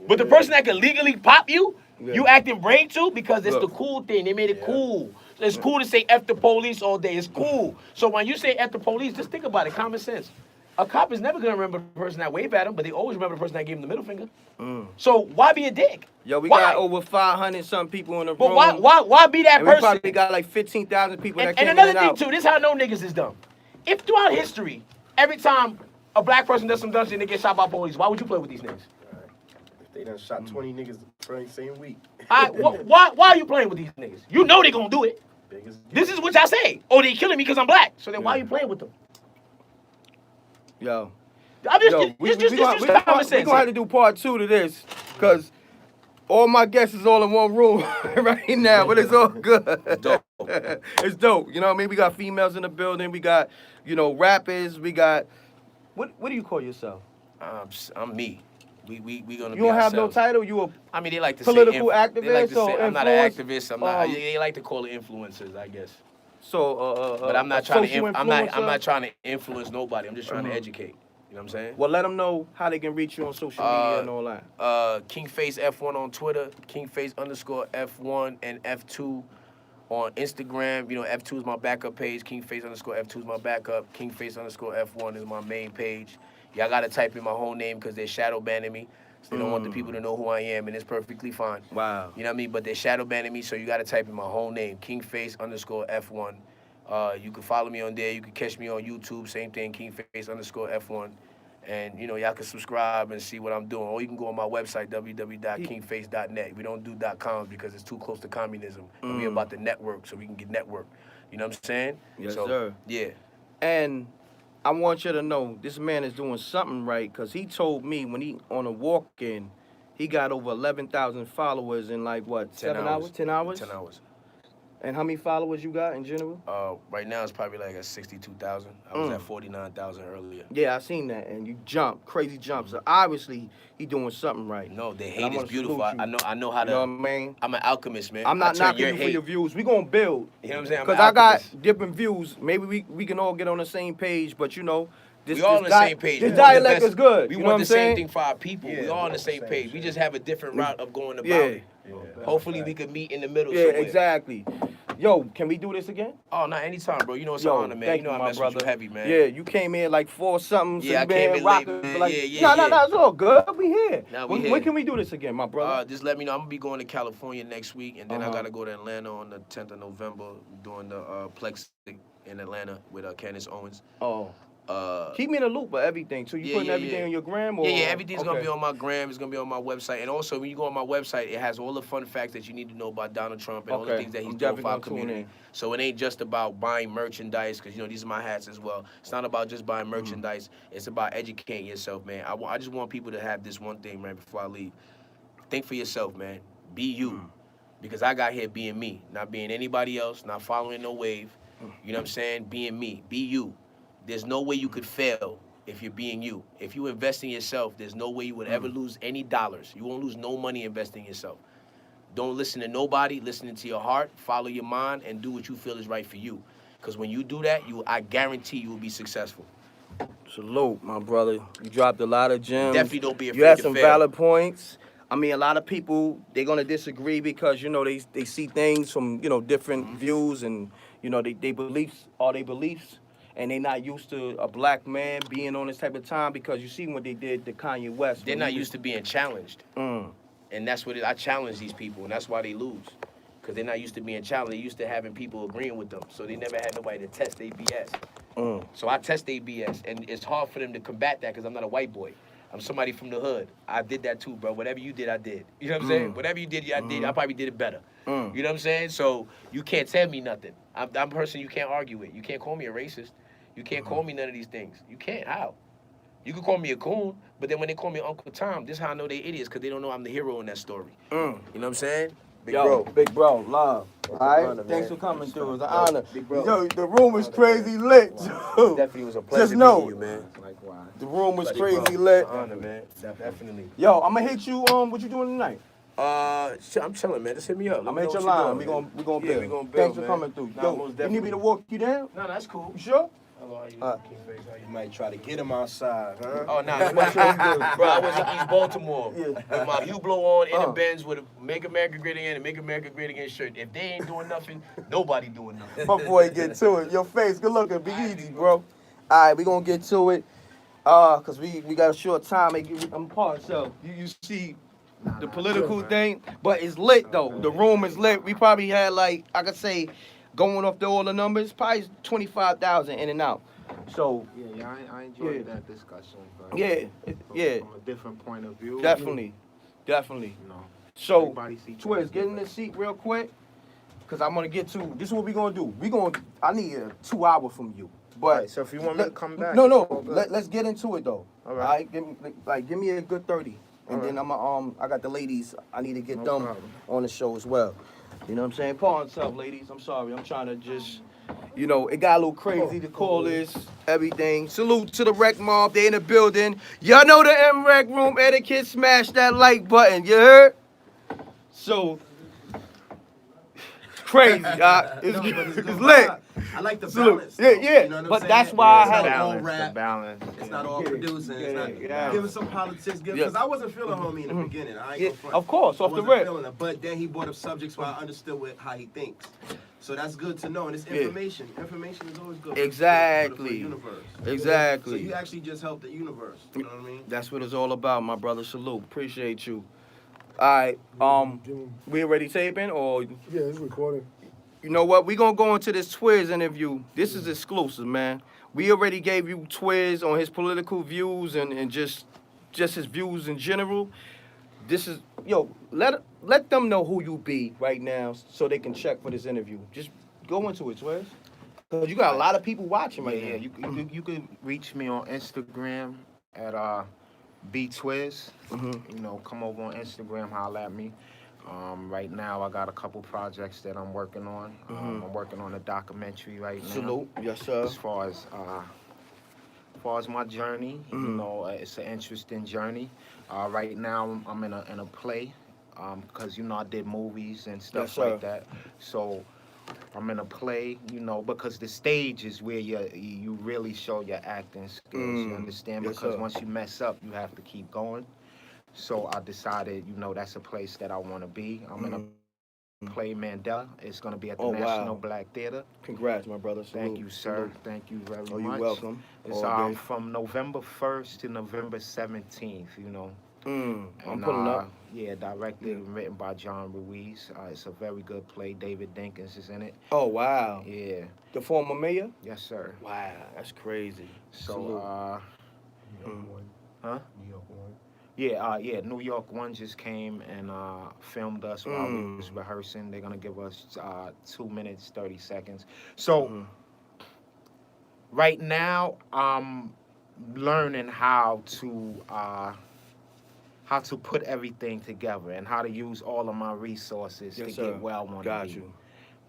But the person that can legally pop you, you acting brave too because it's the cool thing. They made it cool. It's cool to say F the police all day. It's cool. So when you say F the police, just think about it. Common sense. A cop is never gonna remember the person that waved at him, but they always remember the person that gave him the middle finger. So why be a dick? Yo, we why? got over 500 some people in the room. But why be that and person? We probably got like 15,000 people that came and another in thing out. too, this is how I know niggas is dumb. If throughout history, every time a black person does some dumb shit, they get shot by police, why would you play with these niggas? If they done shot 20 niggas the same week. Why are you playing with these niggas? You know they gonna do it. This is what y'all say. Oh, they killing me because I'm black. So then why are you playing with them? Yo. I'm just common sense. We're gonna have to do part 2 to this, because all my guests is all in one room right now, but it's all good. It's dope. It's dope. You know what I mean? We got females in the building. We got, rappers. We got, what do you call yourself? I'm me. We gonna be You don't have no ourselves. title? You a I mean, they like to political say activist they like to or say, I'm not an influence? activist. I'm not. They like to call it influencers, I guess. so But I'm not a trying to. social I'm not influencer? trying to influence nobody. I'm just trying to educate. You know what I'm saying? Well, let them know how they can reach you on social media and all that. Kingface F1 on Twitter, Kingface_F1 and F2 on Instagram. F2 is my backup page. Kingface_F2 is my backup. Kingface_F1 is my main page. Y'all gotta type in my whole name because they're shadow banning me. So they don't want the people to know who I am, and it's perfectly fine. Wow. You know what I mean? But they're shadow banning me, so you gotta type in my whole name, Kingface_F1. You can follow me on there. You can catch me on YouTube. Same thing, Kingface_F1. And, y'all can subscribe and see what I'm doing. Or you can go on my website, www.kingface.net. We don't do .coms because it's too close to communism. And we're about the network, so we can get network. You know what I'm saying? Yes, sir. Yeah. And I want you to know, this man is doing something right, because he told me when he on a walk-in, he got over 11,000 followers in like, what, 10 hours. 10 hours? 10 hours. And how many followers you got in general? Right now it's probably like at 62,000. I was at 49,000 earlier. Yeah, I seen that, and you jump, crazy jumps. So obviously, he doing something right. No, the And hate is beautiful. I know how to. You know what I mean? I'm an alchemist, man. I'm not knocking you for your views. We gonna build. You know what I'm saying? Because I got different views. Maybe we can all get on the same page, but we all on the same page. This dialect is good. We you know want what the I'm same saying? thing for our people. Yeah, we all on the same page. We just have a different route of going about it. Hopefully we could meet in the middle. Yeah, somewhere. exactly. Yo, can we do this again? Oh, no, anytime, bro. It's an honor, man. I mess with you heavy, man. Yeah, you came in like 4 something. So Yeah, you I been came here in late, rocking man. for like, Yeah, No, it's all good. We here. Nah, we here. When can we do this again, my brother? Just let me know. I'm going to be going to California next week, and then I got to go to Atlanta on the 10th of November, doing the Plex in Atlanta with Candace Owens. Oh. Keep me in the loop of everything. So you putting everything on your gram? Or? Yeah, everything's going to be on my gram. It's going to be on my website. And also, when you go on my website, it has all the fun facts that you need to know about Donald Trump and all the things that he's doing for our community. So it ain't just about buying merchandise, because, these are my hats as well. It's not about just buying merchandise. It's about educating yourself, man. I just want people to have this one thing, man, before I leave. Think for yourself, man. Be you. Because I got here being me, not being anybody else, not following no wave. You know what I'm saying? Being me. Be you. There's no way you could fail if you're being you. If you invest in yourself, there's no way you would ever lose any dollars. You won't lose no money investing in yourself. Don't listen to nobody. Listen to your heart. Follow your mind and do what you feel is right for you. Because when you do that, I guarantee you will be successful. Salute, my brother. You dropped a lot of gems. Definitely don't be afraid You had to some fail. valid points. I mean, a lot of people, they're going to disagree because, they see things from, different views and, they beliefs are their beliefs. And they not used to a black man being on this type of time, because you see what they did to Kanye West. They're not used to being challenged. And that's what I challenge these people, and that's why they lose. Because they're not used to being challenged. They're used to having people agreeing with them. So they never had nobody to test their BS. So I test their BS, and it's hard for them to combat that because I'm not a white boy. I'm somebody from the hood. I did that too, bro. Whatever you did, I did. You know what I'm saying? Whatever you did, I did. I probably did it better. You know what I'm saying? So you can't tell me nothing. I'm a person you can't argue with. You can't call me a racist. You can't call me none of these things. You can't. How? You can call me a coon, but then when they call me Uncle Tom, this is how I know they idiots, because they don't know I'm the hero in that story. You know what I'm saying? Big bro, love. All right? honor, Thanks man. for coming through. It's an honor. Big bro. Yo, the room is crazy lit. It definitely was a pleasure Just know, meeting you, man. the room was Big crazy bro. lit. It's an honor, man. Definitely. Yo, I'm gonna hit you. What you doing tonight? I'm chilling, man. Just hit me up. I'm gonna hit your line. We gonna build. We gonna build, Thanks for man. coming through. Nah, Yo, most you need me definitely. to walk you down? No, that's cool. You sure? Hello, how you Uh, doing, Kingface? How you You might try to get him outside, huh? Oh, nah, bro, I was in East Baltimore with my Hublot on in the Benz with a Make America Great Again and Make America Great Again shirt. If they ain't doing nothing, nobody doing nothing. My boy, get to it. Your face, good looking. Be easy, bro. All right, we gonna get to it. Cause we got a short time. I'm part, so you see the political thing, but it's lit though. The room is lit. We probably had like I could say, going off all the numbers, probably 25,000 in and out. So Yeah, I enjoyed that discussion. But yeah, yeah, From a different point of view. definitely. You know, So everybody see Twiz, things get in the different. seat real quick, cause I'm gonna get to. This is what we gonna do. I need a 2 hour from you. But Alright, so if you want me to come back, no, it's all no. good. Let's get into it though. All right. Give me a good 30, and then I got the ladies. I need to get them on the show as well. You know what I'm saying? Pardon yourself, ladies. I'm sorry. I'm trying to just, it got a little crazy. The callers, everything. Salute to the Rec Mob. They in the building. Y'all know the M.Reck room etiquette. Smash that like button. You heard? So. Crazy, it's lit. I like the Salute. balance. Yeah, though. yeah. You know what I'm But saying? that's why I It's had not to- all the rap. balance. It's not all producing. It's not yeah. giving some politics. Because I wasn't feeling homie in the beginning. I ain't gonna front. Of course, I off the wasn't rip. feeling it. But then he brought up subjects where I understood how he thinks. So that's good to know. And it's Yeah. information. Information is always good. Exactly. For the universe. Exactly. So you actually just helped the universe. You know what I mean? That's what it's all about, my brother. Salute. Appreciate you. All right. We already taping, or Yeah, it's recording. you know what? We gonna go into this Twiz interview. This is exclusive, man. We already gave you Twiz on his political views and just his views in general. This is let them know who you be right now so they can check for this interview. Just go into it, Twiz. Cause you got a lot of people watching right Yeah, now. you can reach me on Instagram at btwiz. You know, come over on Instagram, holla at me. Right now, I got a couple projects that I'm working on. I'm working on a documentary right now. Salute, yes sir. As far as my journey, you know, it's an interesting journey. Right now, I'm in a play, because I did movies and stuff like that. So I'm in a play, because the stage is where you really show your acting skills. You understand? Yes, Because sir. once you mess up, you have to keep going. So I decided, that's a place that I want to be. I'm in a play, Mandela. It's going to be at the National Black Theater. Congrats, my brother. Thank you, sir. Salute. Thank you very much. Oh, you're welcome. It's All day. from November 1st to November 17th, I'm And, pulling up. Yeah, directed and written by John Ruiz. It's a very good play. David Dinkins is in it. Oh wow. Yeah. The former mayor? Yes, sir. Wow, that's crazy. So, Salute. huh? New York one. Yeah, New York One just came and filmed us while we was rehearsing. They're gonna give us 2 minutes, 30 seconds. So right now I'm learning how to put everything together and how to use all of my resources to get where I want to be. Got you.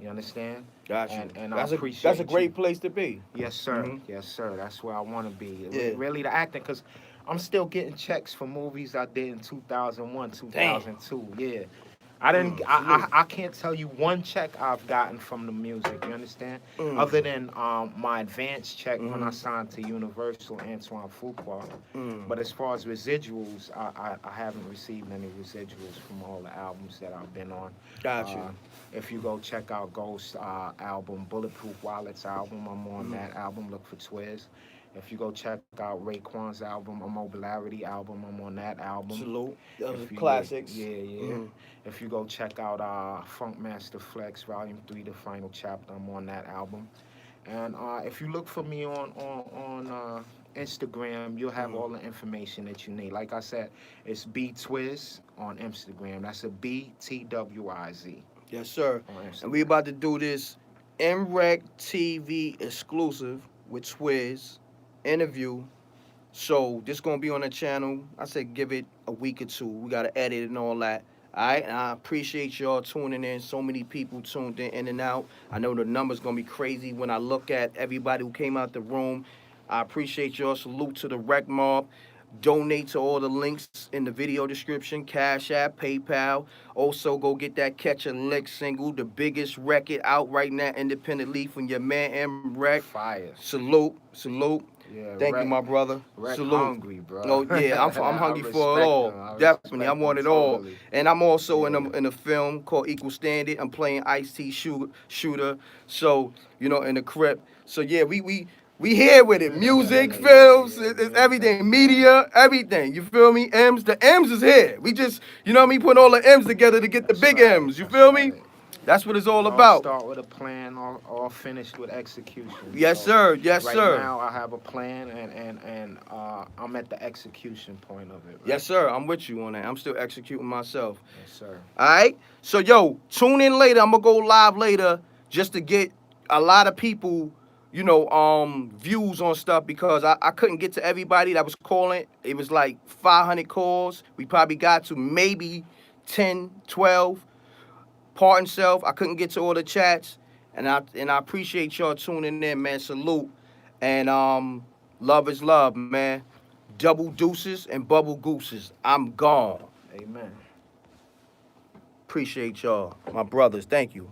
You understand? Got you. And that's I appreciate that's a great you. place to be. Yes, sir. Yes, sir. That's where I want to be. Yeah. Really, the acting, because I'm still getting checks for movies I did in 2001, 2002. Yeah. I didn't. I can't tell you one check I've gotten from the music. You understand? Other than my advance check when I signed to Universal, Antoine Fuqua. But as far as residuals, I haven't received any residuals from all the albums that I've been on. Got you. If you go check out Ghost album, Bulletproof Wallets album, I'm on that album. Look for Twiz. If you go check out Raekwon's album, Immobilarity album, I'm on that album. Salute. Those If you- classics. Yeah. If you go check out Funkmaster Flex Volume 3, The Final Chapter, I'm on that album. And if you look for me on Instagram, you'll have all the information that you need. Like I said, it's btwiz on Instagram. That's a BTWIZ. Yes, sir. On Instagram. And we about to do this MRecktv exclusive with Twiz interview. So this gonna be on the channel. I said give it a week or two. We gotta edit and all that. Alright, and I appreciate y'all tuning in. So many people tuned in and out. I know the numbers gonna be crazy when I look at everybody who came out the room. I appreciate y'all. Salute to the Rec Mob. Donate to all the links in the video description. Cash App, PayPal. Also, go get that Catch a Lick single, the biggest record out right now independently from your man M.Reck. Fire. Salute. Yeah, Thank you, my brother. Reck Salute. hungry, bro. Oh yeah, I'm hungry for it all. Definitely, I want it all. And I'm also in a film called Equal Standard. I'm playing Ice-T shooter. So in the Crip. So yeah, we here with it. Music, films, it's everything, media, everything. You feel me? M's, the M's is here. We just putting all the M's together to get the big M's. You feel me? That's what it's all about. Start with a plan, all finished with execution. Yes, sir. Yes, sir. Right now, I have a plan, and I'm at the execution point of it. Right? Yes, sir. I'm with you on that. I'm still executing myself. Yes, sir. All right. So, tune in later. I'm gonna go live later just to get a lot of people, views on stuff because I couldn't get to everybody that was calling. It was like 500 calls. We probably got to maybe 10, 12. Pardon self, I couldn't get to all the chats, and I appreciate y'all tuning in, man. Salute, and love is love, man. Double deuces and bubble gooses. I'm gone. Amen. Appreciate y'all, my brothers. Thank you.